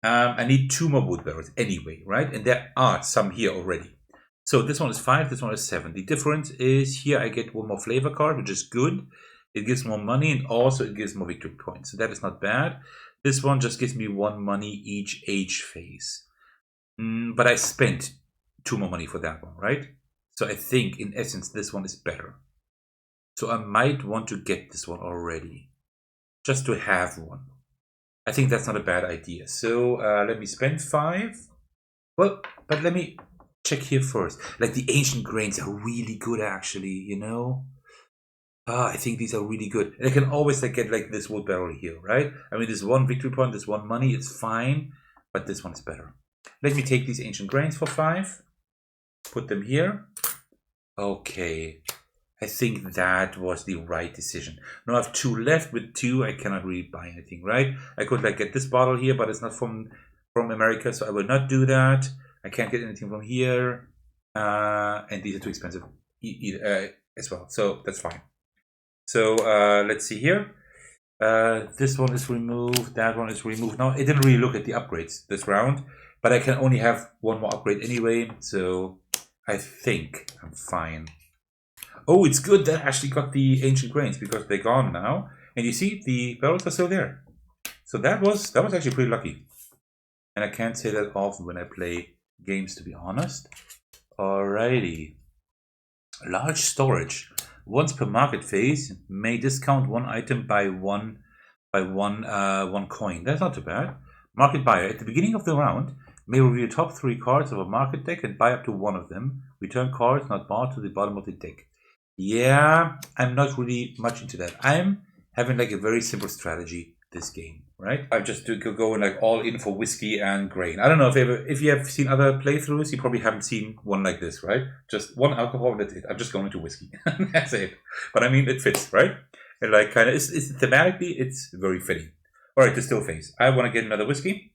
Speaker 1: I need 2 more wood barrels anyway, right? And there are some here already. So this one is 5, this one is 7. The difference is here I get 1 more flavor card, which is good. It gives more money and also it gives more victory points. So that is not bad. This one just gives me 1 money each age phase. But I spent 2 more money for that one, right? So I think in essence this one is better. So I might want to get this one already. Just to have one. I think that's not a bad idea. So let me spend 5. Well, but let me check here first. Like the ancient grains are really good actually, you know? I think these are really good. And I can always like get like this wood barrel here, right? I mean, this one victory point, this one money, it's fine, but this one is better. Let me take these ancient grains for 5, put them here. Okay, I think that was the right decision. Now I have 2 left. With 2, I cannot really buy anything, right? I could like get this bottle here, but it's not from America, so I will not do that. I can't get anything from here, and these are too expensive as well, so that's fine. So let's see here. This one is removed, that one is removed. Now, it didn't really look at the upgrades this round, but I can only have 1 more upgrade anyway, so I think I'm fine. Oh, it's good that I actually got the ancient grains because they're gone now. And you see, the barrels are still there. So that was actually pretty lucky. And I can't say that often when I play games, to be honest. Alrighty. Large storage. Once per market phase, may discount 1 item by one coin. That's not too bad. Market buyer. At the beginning of the round, may review top 3 cards of a market deck and buy up to 1 of them. Return cards not bought to the bottom of the deck. Yeah, I'm not really much into that. I'm having like a very simple strategy this game, right? I just go like all in for whiskey and grain. I don't know if you have seen other playthroughs, you probably haven't seen one like this, right? Just 1 alcohol, that's it. I'm just going into whiskey. That's it. But I mean, it fits, right? And like kind of, it's thematically, it's very fitting. All right, distill phase. I want to get another whiskey.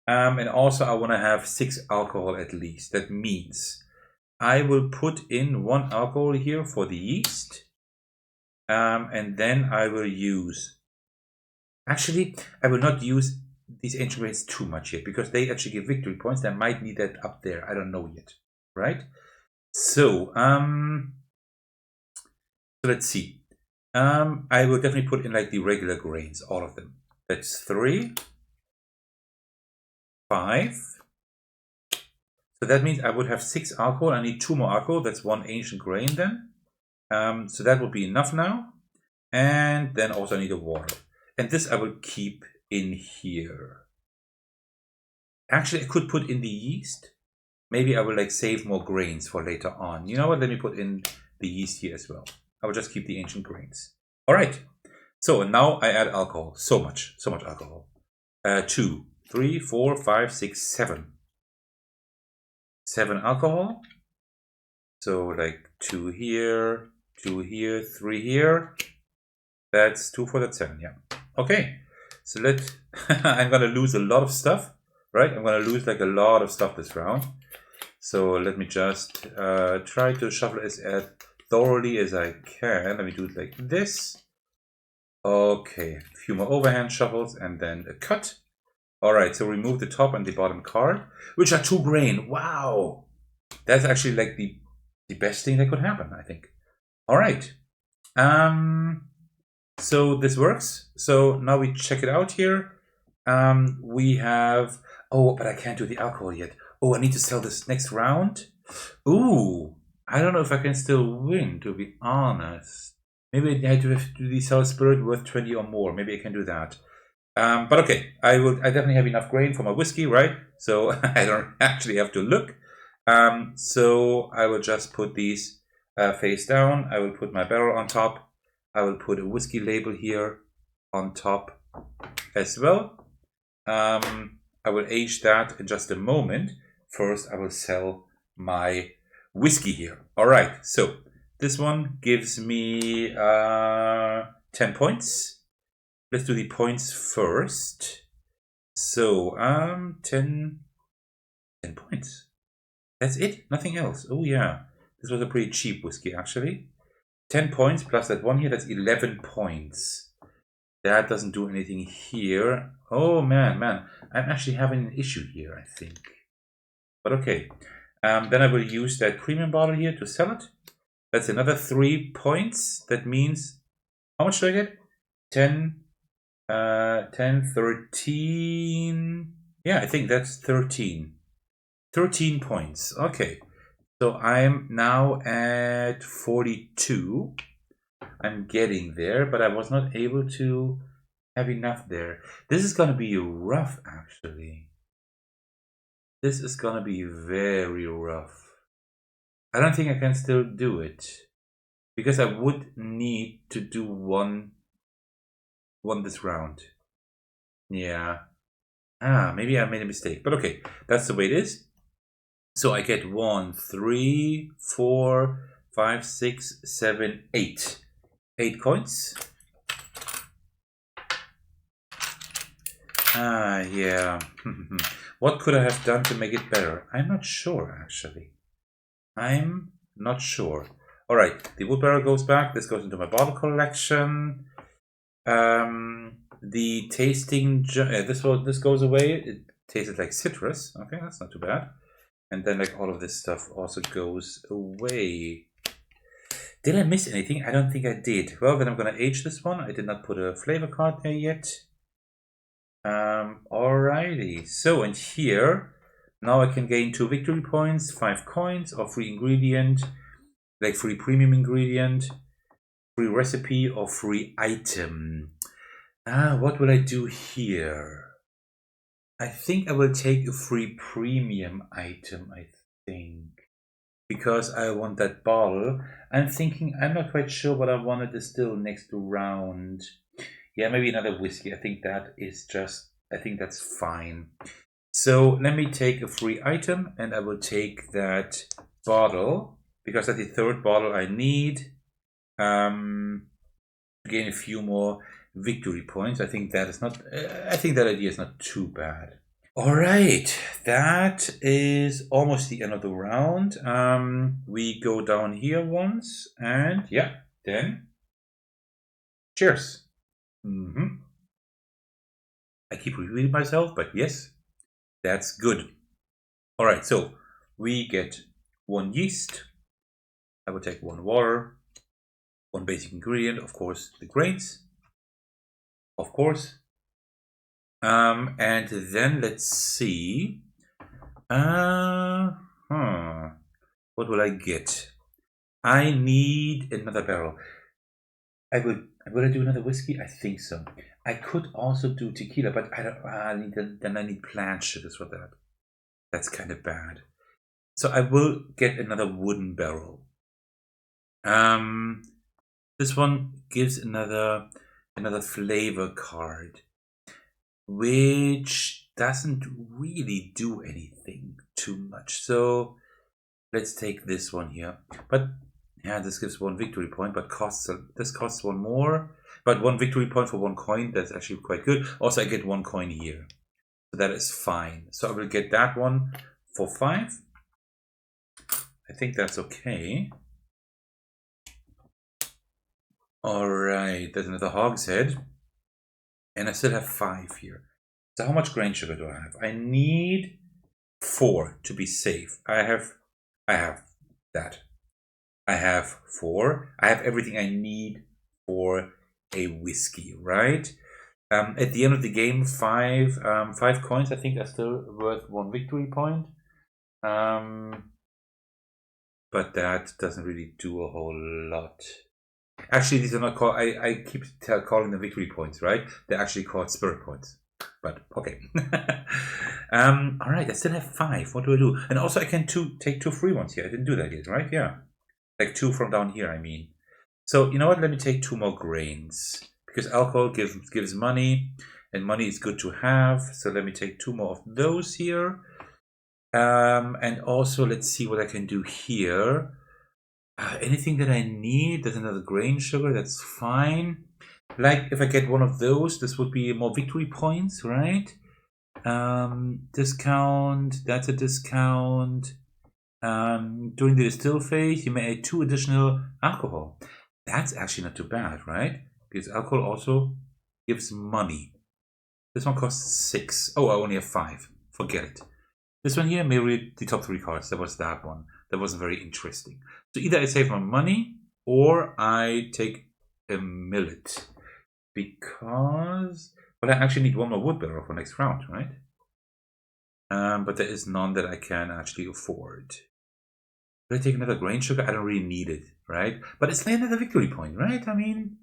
Speaker 1: And also I want to have 6 alcohol at least. That means I will put in 1 alcohol here for the yeast. And then I will use... Actually, I will not use these ancient grains too much yet, because they actually give victory points. I might need that up there. I don't know yet, right? So, let's see. I will definitely put in like the regular grains, all of them. That's 3, 5. So that means I would have 6 alcohol. I need 2 more alcohol. That's 1 ancient grain then. So that will be enough now. And then also I need a water. And this I will keep in here. Actually, I could put in the yeast. Maybe I will like save more grains for later on. You know what? Let me put in the yeast here as well. I will just keep the ancient grains. All right. So now I add alcohol. So much alcohol. 2, 3, 4, 5, 6, 7. 7 alcohol. So like 2 here, 2 here, 3 here. That's 2, 4, that's 7, yeah. Okay, so I'm gonna lose a lot of stuff, right? I'm gonna lose like a lot of stuff this round. So let me just try to shuffle as thoroughly as I can. Let me do it like this. Okay, a few more overhand shuffles and then a cut. All right, so remove the top and the bottom card, which are 2 grain. Wow, that's actually like the best thing that could happen, I think. All right. So this works. So now we check it out here. We have... Oh, but I can't do the alcohol yet. Oh, I need to sell this next round. Ooh, I don't know if I can still win, to be honest. Maybe I have to do the sell spirit worth 20 or more. Maybe I can do that. But okay, I definitely have enough grain for my whiskey, right? So I don't actually have to look. So I will just put these face down. I will put my barrel on top. I will put a whiskey label here on top as well. I will age that in just a moment. First, I will sell my whiskey here. All right, so this one gives me 10 points. Let's do the points first. So 10 points. That's it, nothing else. Oh yeah, this was a pretty cheap whiskey actually. 10 points plus that one here, that's 11 points. That doesn't do anything here. Oh man, I'm actually having an issue here, I think. But okay. Then I will use that premium bottle here to sell it. That's another 3 points. That means, how much do I get? 10, 13. Yeah, I think that's 13. 13 points. Okay. So I'm now at 42. I'm getting there, but I was not able to have enough there. This is going to be rough, actually. This is going to be very rough. I don't think I can still do it. because I would need to do one this round. Yeah. Maybe I made a mistake, but okay, that's the way it is. So I get 1, 3, 4, 5, 6, 7, 8. 8 coins. Yeah. What could I have done to make it better? I'm not sure, actually. I'm not sure. All right, the wood barrel goes back. This goes into my bottle collection. The tasting, this goes away. It tasted like citrus. Okay, that's not too bad. And then like all of this stuff also goes away. Did I miss anything? I don't think I did. Well, then I'm gonna age this one. I did not put a flavor card there yet. Alrighty. So, and here, now I can gain 2 victory points, 5 coins, or free ingredient, like free premium ingredient, free recipe, or free item. What will I do here? I think I will take a free premium item, I think. Because I want that bottle. I'm not quite sure what I want to distill next round. Yeah, maybe another whiskey. I think that's fine. So let me take a free item and I will take that bottle because that's the 3rd bottle I need to gain a few more victory points. I think that idea is not too bad. All right, that is almost the end of the round. We go down here once and yeah, then cheers. I keep repeating myself, but yes, that's good. All right, so we get 1 yeast. I will take 1 water, 1 basic ingredient, of course, the grains, of course. And then let's see. What will I get? I need another barrel. Will I do another whiskey? I think so. I could also do tequila, but I need plant sugars for that. That's kind of bad. So I will get another wooden barrel. This one gives another flavor card, which doesn't really do anything too much. So let's take this one here. But yeah, this gives 1 victory point, but this costs 1 more. But 1 victory point for 1 coin, that's actually quite good. Also, I get 1 coin here. So that is fine. So I will get that one for 5. I think that's okay. All right, there's another hogshead. And I still have 5 here. So how much grain sugar do I have? I need 4 to be safe. I have that. I have 4. I have everything I need for a whiskey, right? At the end of the game, 5 coins I think are still worth 1 victory point. But that doesn't really do a whole lot. Actually, these are not called. I keep calling them victory points, right? They're actually called spirit points. But okay. All right, I still have 5. What do I do? And also, I can take 2 free ones here. I didn't do that yet, right? Yeah, like 2 from down here. I mean, so you know what? Let me take 2 more grains because alcohol gives money, and money is good to have. So let me take 2 more of those here. And also, let's see what I can do here. Anything that I need, there's another grain sugar, that's fine. Like if I get 1 of those, this would be more victory points, right? Discount, that's a discount. During the distill phase, you may add 2 additional alcohol. That's actually not too bad, right? Because alcohol also gives money. This one costs 6. Oh, I only have 5. Forget it. This one here, may read the top 3 cards. That was that one. That was very interesting. So either I save my money or I take a millet. Because, well, I actually need 1 more wood barrel for next round, right? But there is none that I can actually afford. Will I take another grain sugar? I don't really need it, right? But it's like another victory point, right? I mean,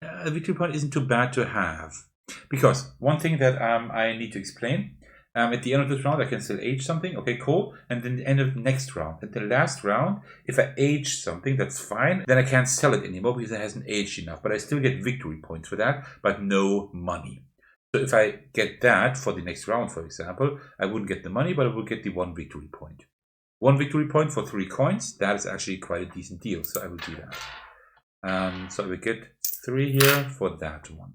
Speaker 1: a victory point isn't too bad to have. Because one thing that I need to explain, At the end of this round, I can still age something. Okay, cool. And then the end of the next round. At the last round, if I age something, that's fine. Then I can't sell it anymore because it hasn't aged enough. But I still get victory points for that, but no money. So if I get that for the next round, for example, I wouldn't get the money, but I would get the 1 victory point. 1 victory point for 3 coins. That is actually quite a decent deal. So I will do that. So I will get 3 here for that one.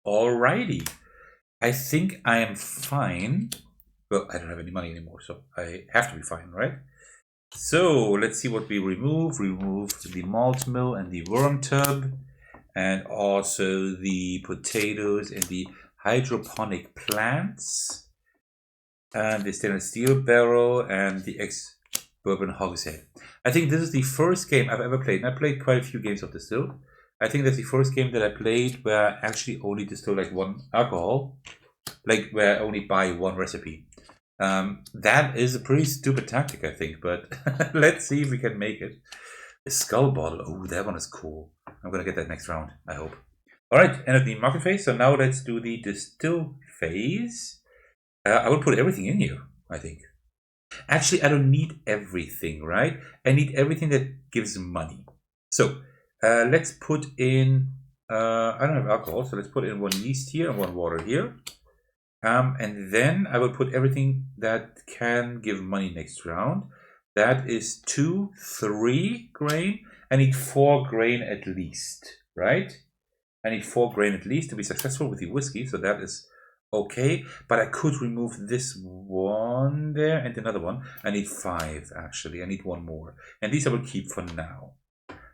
Speaker 1: Alrighty. I think I am fine. Well, I don't have any money anymore, so I have to be fine, right? So let's see what we remove. Remove the malt mill and the worm tub, and also the potatoes and the hydroponic plants, and the stainless steel barrel and the ex-bourbon hogshead. I think this is the first game I've ever played, and I played quite a few games of Distilled. I think that's the first game that I played where I actually only distill like 1 alcohol, like where I only buy 1 recipe. That is a pretty stupid tactic, I think, but let's see if we can make it. A skull bottle. Oh, that one is cool. I'm gonna get that next round, I hope. Alright, end of the market phase. So now let's do the distill phase. I will put everything in here, I think. Actually, I don't need everything, right? I need everything that gives money. So let's put in, I don't have alcohol, so let's put in 1 yeast here and 1 water here. And then I will put everything that can give money next round. That is 2, 3 grain. I need 4 grain at least, right? I need 4 grain at least to be successful with the whiskey, so that is okay. But I could remove this one there and another one. I need 5 actually. I need 1 more. And these I will keep for now.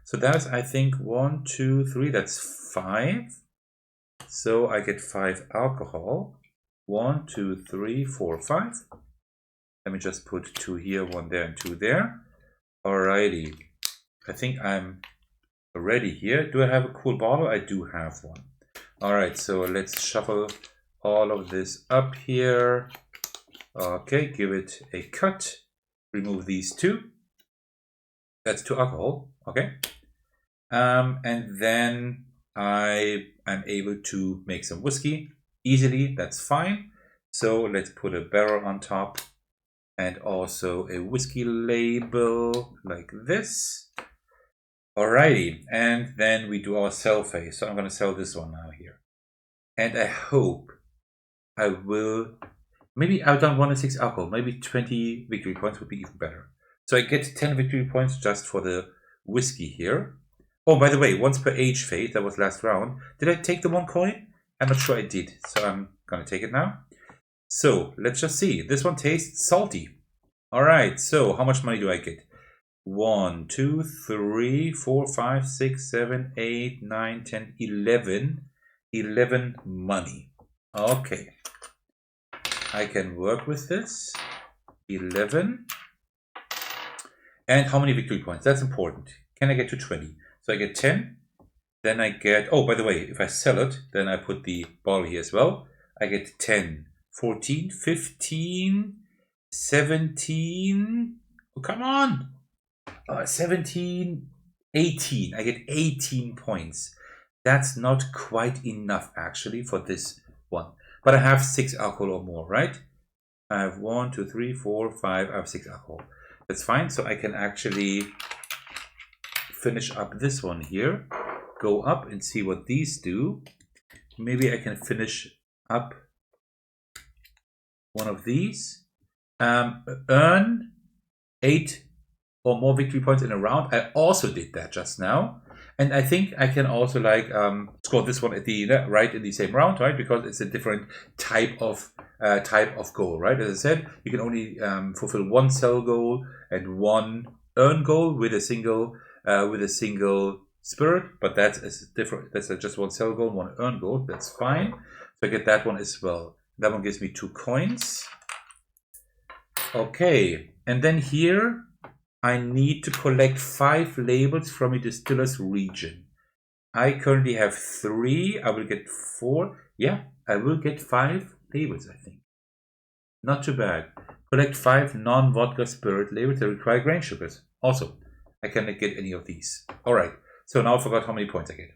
Speaker 1: So that's, I think, 1, 2, 3. That's 5. So I get 5 alcohol. 1, 2, 3, 4, 5. Let me just put 2 here, 1 there, and 2 there. Alrighty. I think I'm ready here. Do I have a cool bottle? I do have one. Alright, so let's shuffle all of this up here. Okay, give it a cut. Remove these 2. That's 2 alcohol. Okay. And then I am able to make some whiskey easily. That's fine. So let's put a barrel on top and also a whiskey label like this. Alrighty, and then we do our sell phase. So I'm going to sell this one now here. And I hope I will, maybe I've done 1 and 6 alcohol, maybe 20 victory points would be even better. So I get 10 victory points just for the whiskey here. Oh, by the way, once per age phase, that was last round. Did I take the 1 coin? I'm not sure I did, so I'm going to take it now. So let's just see. This one tastes salty. Alright, so how much money do I get? 1, 2, 3, 4, 5, 6, 7, 8, 9, 10, 11. 11 money. Okay. I can work with this. 11. And how many victory points? That's important. Can I get to 20? So I get 10. Then I get, oh, by the way, if I sell it, then I put the bottle here as well. I get 10, 14, 15, 17. Oh, come on. 17, 18. I get 18 points. That's not quite enough, actually, for this one. But I have 6 alcohol or more, right? I have 1, 2, 3, 4, 5. I have 6 alcohol. That's fine. So I can actually finish up this one here. Go up and see what these do. Maybe I can finish up one of these. Earn 8 or more victory points in a round. I also did that just now. And I think I can also like score this one at the right in the same round, right? Because it's a different type of goal, right? As I said, you can only fulfill 1 sell goal and 1 earn goal with a single spirit, but that's different. That's just 1 sell goal, 1 earn goal. That's fine. So I get that one as well. That one gives me 2 coins. Okay, and then here I need to collect 5 labels from a distiller's region. I currently have 3. I will get 4. Yeah, I will get 5 labels, I think. Not too bad. Collect 5 non-vodka spirit labels that require grain sugars. Also, I cannot get any of these. Alright, so now I forgot how many points I get.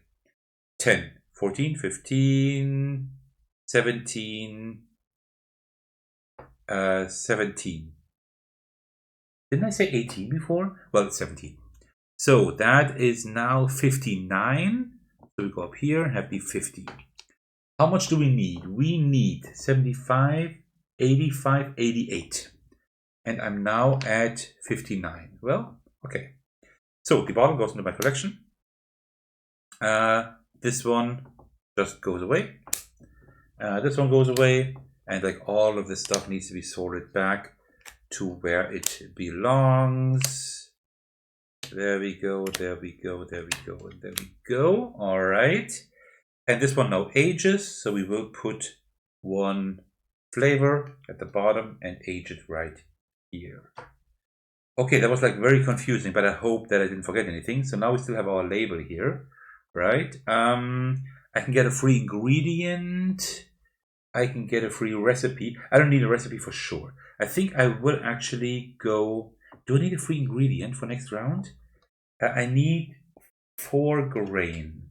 Speaker 1: 10, 14, 15, 17, 17. Didn't I say 18 before? Well, it's 17. So that is now 59. So we go up here, have the 50. How much do we need? We need 75, 85, 88. And I'm now at 59. Well, okay. So the bottle goes into my collection. This one just goes away. This one goes away. And like all of this stuff needs to be sorted back to where it belongs. There we go, there we go, there we go, and there we go. All right. And this one now ages, so we will put one flavor at the bottom and age it right here. Okay, that was like very confusing, but I hope that I didn't forget anything. So now we still have our label here, right? I can get a free ingredient. I can get a free recipe. I don't need a recipe for sure. I think I will actually go. Do I need a free ingredient for next round? I need 4 grain.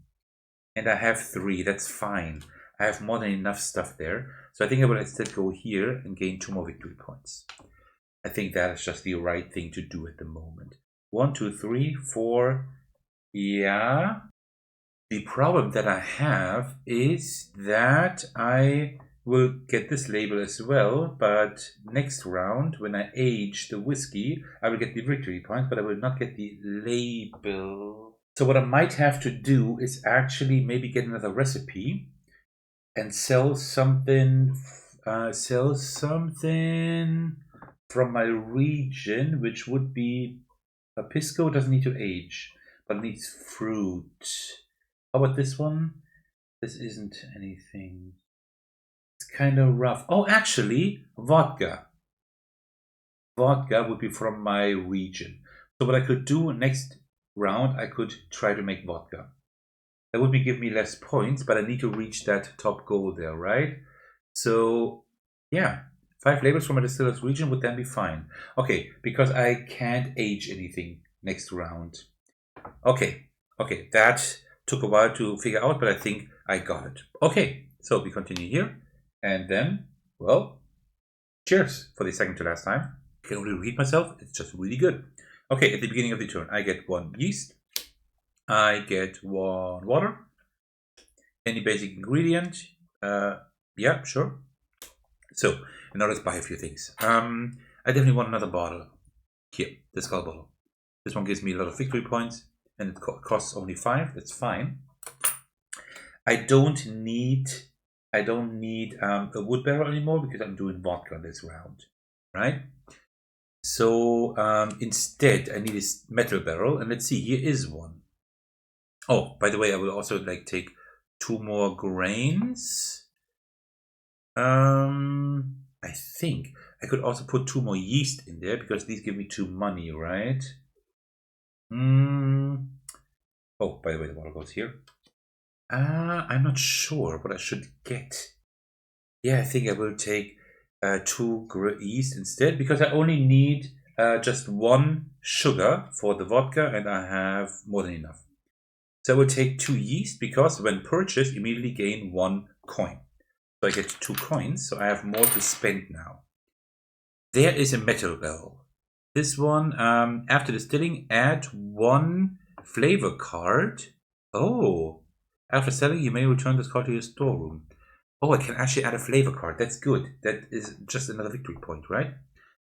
Speaker 1: And I have 3. That's fine. I have more than enough stuff there. So I think I will instead go here and gain 2 more victory points. I think that is just the right thing to do at the moment. 1, 2, 3, 4. Yeah. The problem that I have is that I will get this label as well, but next round, when I age the whiskey, I will get the victory points, but I will not get the label. So what I might have to do is actually maybe get another recipe and sell something from my region, which would be a pisco. Doesn't need to age, but it needs fruit. How about this one? This isn't anything. It's kind of rough. Oh, actually, vodka. Vodka would be from my region. So what I could do next round, I could try to make vodka. That would give me less points, but I need to reach that top goal there, right? So, yeah, 5 labels from a distiller's region would then be fine. Okay, because I can't age anything next round. Okay, that took a while to figure out, but I think I got it. Okay, so we continue here. And then, well, cheers for the second to last time. I can only repeat myself. It's just really good. Okay, at the beginning of the turn, I get 1 yeast. I get 1 water. Any basic ingredient. Yeah, sure. So, now let's buy a few things. I definitely want another bottle. Here, the skull bottle. This one gives me a lot of victory points. And it costs only 5. That's fine. I don't need a wood barrel anymore because I'm doing vodka this round, right? So instead, I need a metal barrel, and let's see. Here is one. Oh, by the way, I will also like take 2 more grains. I think I could also put 2 more yeast in there because these give me 2 money, right? Oh, by the way, the water goes here. I'm not sure what I should get. Yeah, I think I will take 2 yeast instead because I only need just 1 sugar for the vodka and I have more than enough. So I will take 2 yeast because when purchased, immediately gain 1 coin. So I get 2 coins, so I have more to spend now. There is a metal barrel. This one, after distilling, add 1 flavor card. Oh, after selling, you may return this card to your storeroom. Oh, I can actually add a flavor card. That's good. That is just another victory point, right?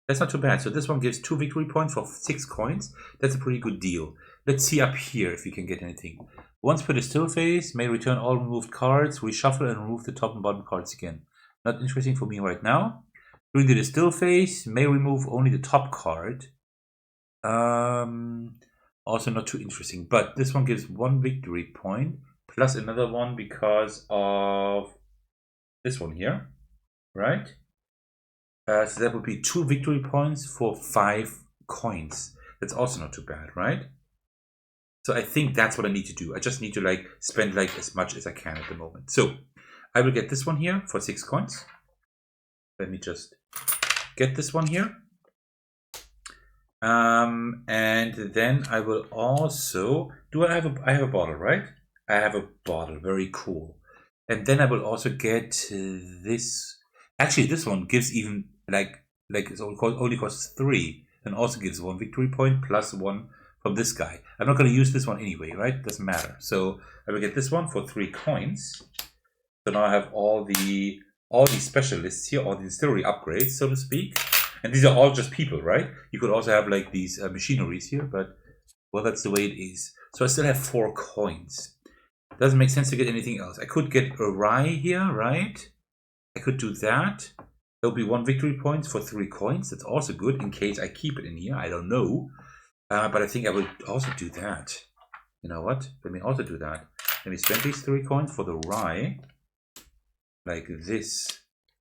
Speaker 1: That's not too bad. So this one gives 2 victory points for 6 coins. That's a pretty good deal. Let's see up here if we can get anything. Once per distill phase, may return all removed cards, reshuffle and remove the top and bottom cards again. Not interesting for me right now. During the distill phase, may remove only the top card. Also not too interesting. But this one gives 1 victory point plus another one because of this one here, right? So that would be 2 victory points for 5 coins. That's also not too bad, right? So I think that's what I need to do. I just need to like spend like as much as I can at the moment. So I will get this one here for 6 coins. Let me just get this one here. And then I will also I have a bottle, right? I have a bottle, very cool. And then I will also get this. Actually, this one gives even like it only costs 3, and also gives 1 victory point plus 1 from this guy. I'm not going to use this one anyway, right? Doesn't matter. So I will get this one for 3 coins. So now I have all these specialists here, all the distillery upgrades, so to speak. And these are all just people, right? You could also have like these machineries here, but well, that's the way it is. So I still have 4 coins. Doesn't make sense to get anything else. I could get a rye here, right? I could do that. There'll be 1 victory point for 3 coins. That's also good in case I keep it in here. I don't know. But I think I will also do that. You know what? Let me also do that. Let me spend these 3 coins for the rye. Like this.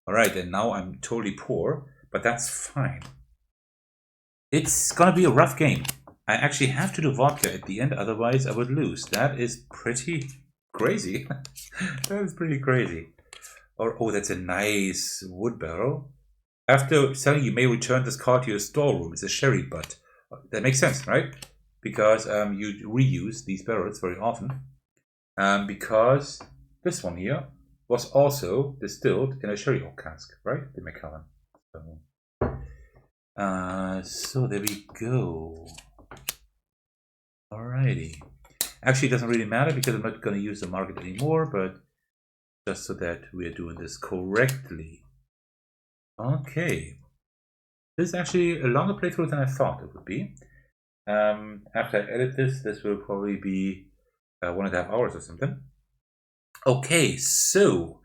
Speaker 1: Alright, and now I'm totally poor. But that's fine. It's gonna be a rough game. I actually have to do vodka at the end, otherwise I would lose. That is pretty crazy. That is pretty crazy. Or, oh, that's a nice wood barrel. After selling, you may return this card to your storeroom. It's a sherry butt. That makes sense, right? Because you reuse these barrels very often. Because this one here was also distilled in a sherry oak cask, right? The Macallan. So there we go. Alrighty. Actually, it doesn't really matter because I'm not going to use the market anymore, but just so that we're doing this correctly. Okay. This is actually a longer playthrough than I thought it would be. After I edit this, this will probably be 1.5 hours or something. Okay, so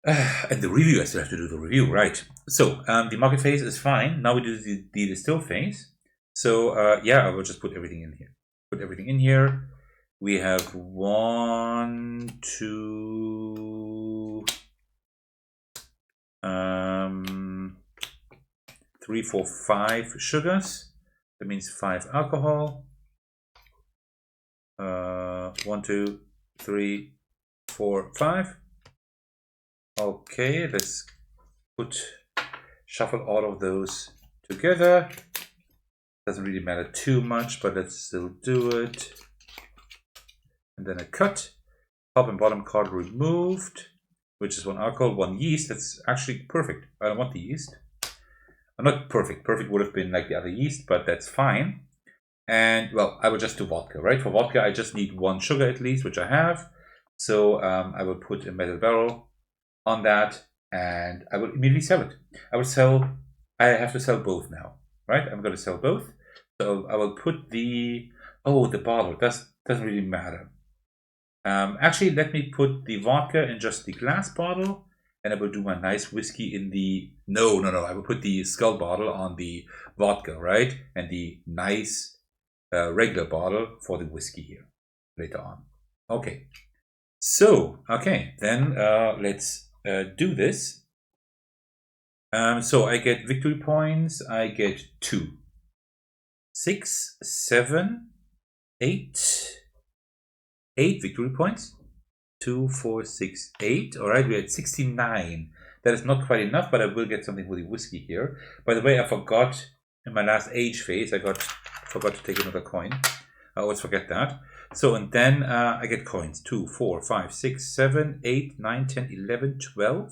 Speaker 1: and the review, I still have to do the review, right? So the market phase is fine. Now we do the distill phase. So yeah, I will just put everything in here. Put everything in here. We have 1, 2, 3, 4, 5 sugars. That means 5 alcohol. 1, 2, 3, 4, 5. Okay, let's shuffle all of those together. Doesn't really matter too much, but let's still do it. And then a cut. Top and bottom card removed, which is 1 alcohol, 1 yeast. That's actually perfect. I don't want the yeast. Not perfect. Perfect would have been like the other yeast, but that's fine. And well, I will just do vodka, right? For vodka, I just need 1 sugar at least, which I have. So I will put a metal barrel on that, and I will immediately sell it. I have to sell both now, right? I'm going to sell both. So I will put the bottle. Doesn't really matter. Actually, let me put the vodka in just the glass bottle, and I will do my nice whiskey in the... No. I will put the skull bottle on the vodka, right? And the nice regular bottle for the whiskey here later on. Okay. So, okay, then let's do this. So I get victory points. I get 2, 6, 7, 8 victory points. 2, 4, 6, 8. All right, we're at 69. That is not quite enough, but I will get something with the whiskey here. By the way, I forgot in my last age phase, I forgot to take another coin. I always forget that. So, and then I get coins. 2, 4, 5, 6, 7, 8, 9, 10, 11, 12.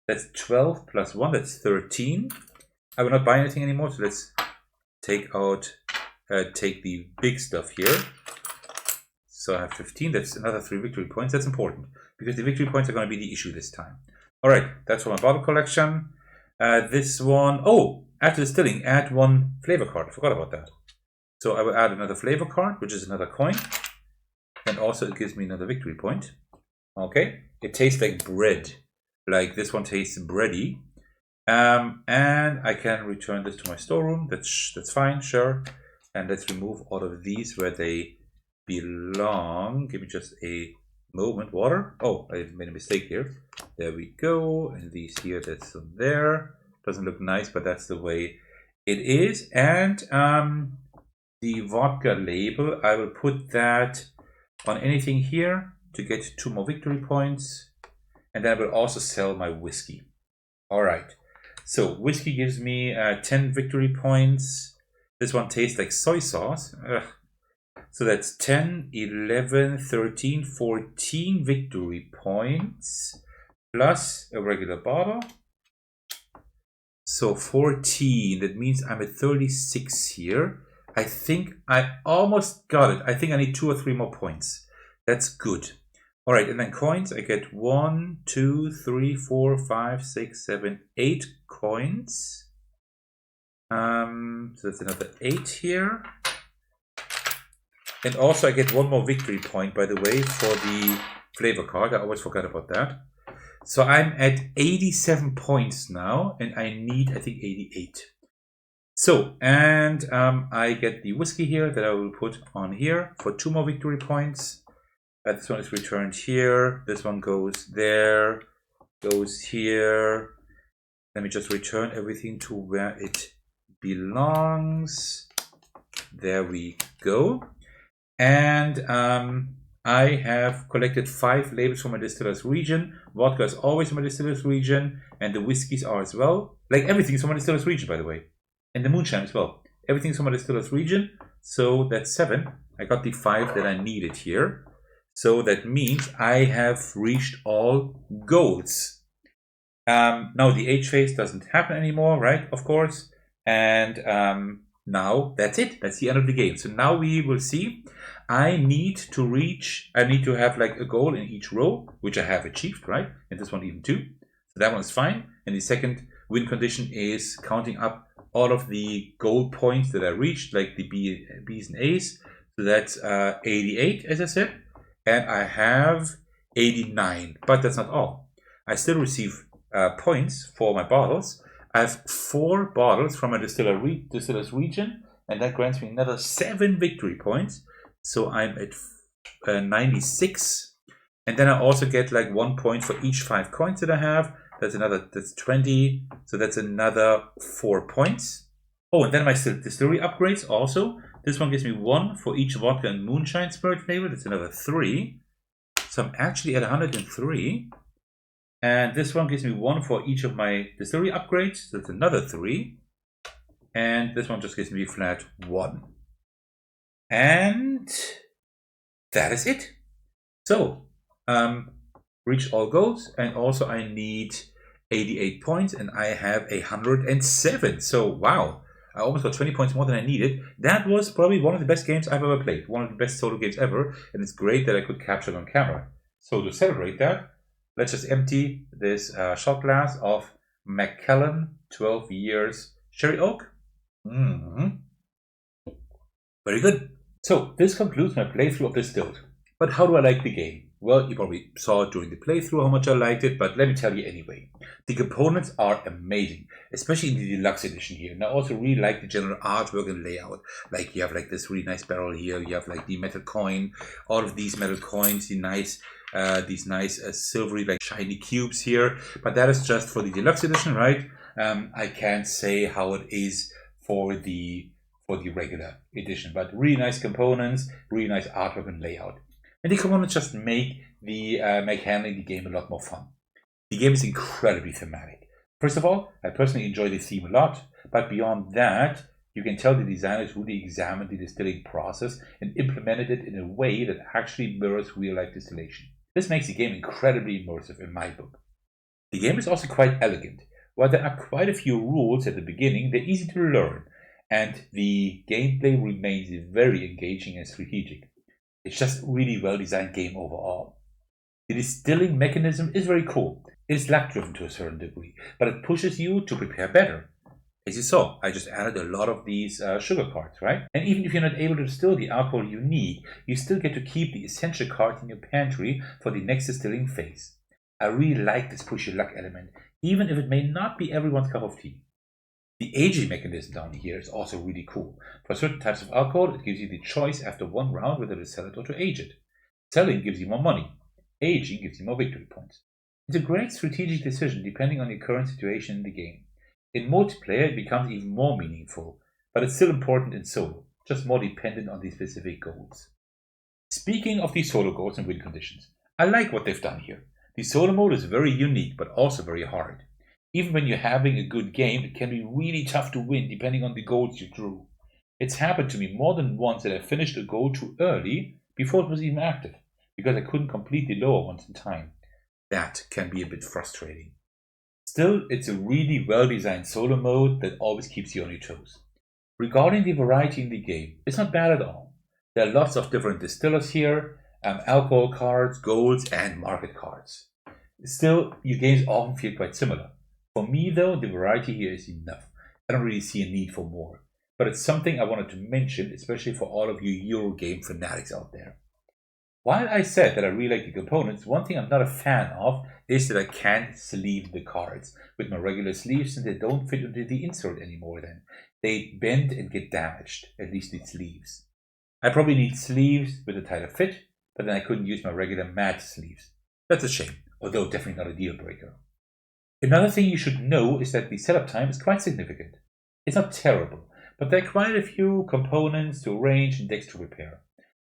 Speaker 1: That's 12 plus 1. That's 13. I will not buy anything anymore. So let's take the big stuff here. So I have 15. That's another 3 victory points. That's important because the victory points are going to be the issue this time. All right. That's for my bottle collection. This one. Oh, after distilling, add 1 flavor card. I forgot about that. So I will add another flavor card, which is another coin. And also it gives me another victory point. Okay. It tastes like bread. Like this one tastes bready. And I can return this to my storeroom. That's fine, sure. And let's remove all of these where they belong. Give me just a moment. Water. Oh, I made a mistake here. There we go. And these here, that's there. Doesn't look nice, but that's the way it is. And the vodka label, I will put that on anything here to get 2 more victory points. And then I will also sell my whiskey. All right. So whiskey gives me 10 victory points. This one tastes like soy sauce. Ugh. So that's 10, 11, 13, 14 victory points plus a regular bottle. So 14, that means I'm at 36 here. I think I almost got it. I think I need 2 or 3 more points. That's good. All right, and then coins, I get 1, 2, 3, 4, 5, 6, 7, 8 coins. So that's another 8 here. And also I get 1 more victory point, by the way, for the flavor card. I always forgot about that. So I'm at 87 points now, and I need, I think, 88. So, and I get the whiskey here that I will put on here for 2 more victory points. This one is returned here. This one goes there, goes here. Let me just return everything to where it belongs. There we go. And I have collected 5 labels from my distiller's region. Vodka is always in my distiller's region, and the whiskeys are as well. Like everything's from my distiller's region, by the way. And the moonshine as well. Everything's from my distiller's region. So that's 7. I got the 5 that I needed here. So that means I have reached all goals. Now the age phase doesn't happen anymore, right? Of course. And now that's it. That's the end of the game. So now we will see. I need to have like a goal in each row, which I have achieved, right? And this one even 2. So that one is fine. And the second win condition is counting up all of the goal points that I reached, like the B's and A's. So that's 88, as I said. And I have 89, but that's not all. I still receive points for my bottles. I have 4 bottles from a distiller's region, and that grants me another 7 victory points. So I'm at 96. And then I also get like 1 point for each 5 coins that I have. That's 20. So that's another 4 points. Oh, and then my distillery upgrades also. This one gives me 1 for each vodka and moonshine spirit flavor. That's another 3. So I'm actually at 103. And this one gives me 1 for each of my distillery upgrades. That's another 3. And this one just gives me flat 1. And that is it. So, reach all goals. And also I need 88 points. And I have 107. So, wow. I almost got 20 points more than I needed. That was probably one of the best games I've ever played. One of the best solo games ever. And it's great that I could capture it on camera. So to celebrate that, let's just empty this shot glass of Macallan 12 years Sherry Oak. Very good. So this concludes my playthrough of Distilled. But how do I like the game? Well, you probably saw during the playthrough how much I liked it, but let me tell you anyway. The components are amazing, especially in the deluxe edition here. And I also really like the general artwork and layout. Like you have like this really nice barrel here, you have like the metal coin, all of these metal coins, these nice silvery like shiny cubes here. But that is just for the deluxe edition, right? I can't say how it is for the regular edition, but really nice components, really nice artwork and layout. And the components just make handling the game a lot more fun. The game is incredibly thematic. First of all, I personally enjoy the theme a lot, but beyond that, you can tell the designers really examined the distilling process and implemented it in a way that actually mirrors real-life distillation. This makes the game incredibly immersive in my book. The game is also quite elegant. While there are quite a few rules at the beginning, they're easy to learn, and the gameplay remains very engaging and strategic. It's just a really well-designed game overall. The distilling mechanism is very cool. It's luck-driven to a certain degree, but it pushes you to prepare better. As you saw, I just added a lot of these sugar cards, right? And even if you're not able to distill the alcohol you need, you still get to keep the essential cards in your pantry for the next distilling phase. I really like this push your luck element, even if it may not be everyone's cup of tea. The aging mechanism down here is also really cool. For certain types of alcohol, it gives you the choice after 1 round whether to sell it or to age it. Selling gives you more money. Aging gives you more victory points. It's a great strategic decision depending on your current situation in the game. In multiplayer, it becomes even more meaningful, but it's still important in solo, just more dependent on the specific goals. Speaking of the solo goals and win conditions, I like what they've done here. The solo mode is very unique, but also very hard. Even when you're having a good game, it can be really tough to win depending on the goals you drew. It's happened to me more than once that I finished a goal too early before it was even active, because I couldn't complete the lower ones in time. That can be a bit frustrating. Still, it's a really well-designed solo mode that always keeps you on your toes. Regarding the variety in the game, it's not bad at all. There are lots of different distillers here, alcohol cards, golds, and market cards. Still, your games often feel quite similar. For me though, the variety here is enough. I don't really see a need for more. But it's something I wanted to mention, especially for all of you Eurogame fanatics out there. While I said that I really like the components, one thing I'm not a fan of is that I can't sleeve the cards with my regular sleeves, since they don't fit into the insert anymore then. They bend and get damaged, at least the sleeves. I probably need sleeves with a tighter fit, but then I couldn't use my regular matte sleeves. That's a shame, although definitely not a deal breaker. Another thing you should know is that the setup time is quite significant. It's not terrible, but there are quite a few components to arrange and decks to repair.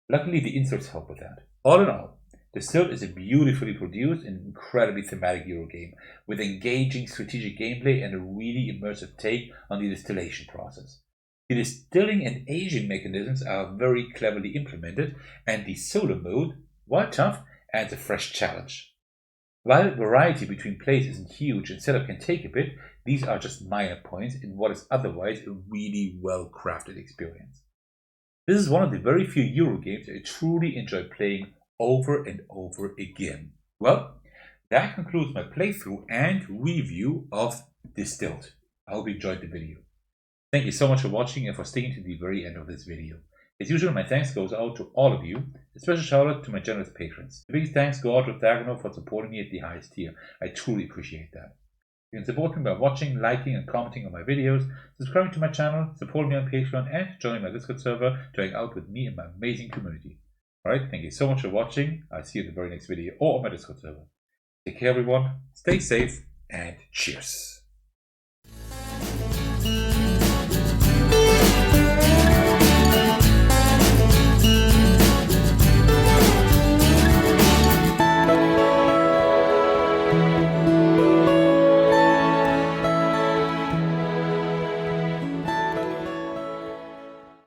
Speaker 1: Luckily, the inserts help with that. All in all, Distilled is a beautifully produced and incredibly thematic Eurogame, with engaging strategic gameplay and a really immersive take on the distillation process. The distilling and aging mechanisms are very cleverly implemented, and the solo mode, while tough, adds a fresh challenge. While variety between plays isn't huge and setup can take a bit, these are just minor points in what is otherwise a really well-crafted experience. This is one of the very few Eurogames I truly enjoy playing over and over again. Well, that concludes my playthrough and review of Distilled. I hope you enjoyed the video. Thank you so much for watching and for sticking to the very end of this video. As usual, my thanks goes out to all of you. A special shout out to my generous patrons. The biggest thanks go out to Thecos for supporting me at the highest tier. I truly appreciate that. You can support me by watching, liking, and commenting on my videos, subscribing to my channel, supporting me on Patreon, and joining my Discord server to hang out with me and my amazing community. Alright, thank you so much for watching. I'll see you in the very next video or on my Discord server. Take care everyone, stay safe, and cheers.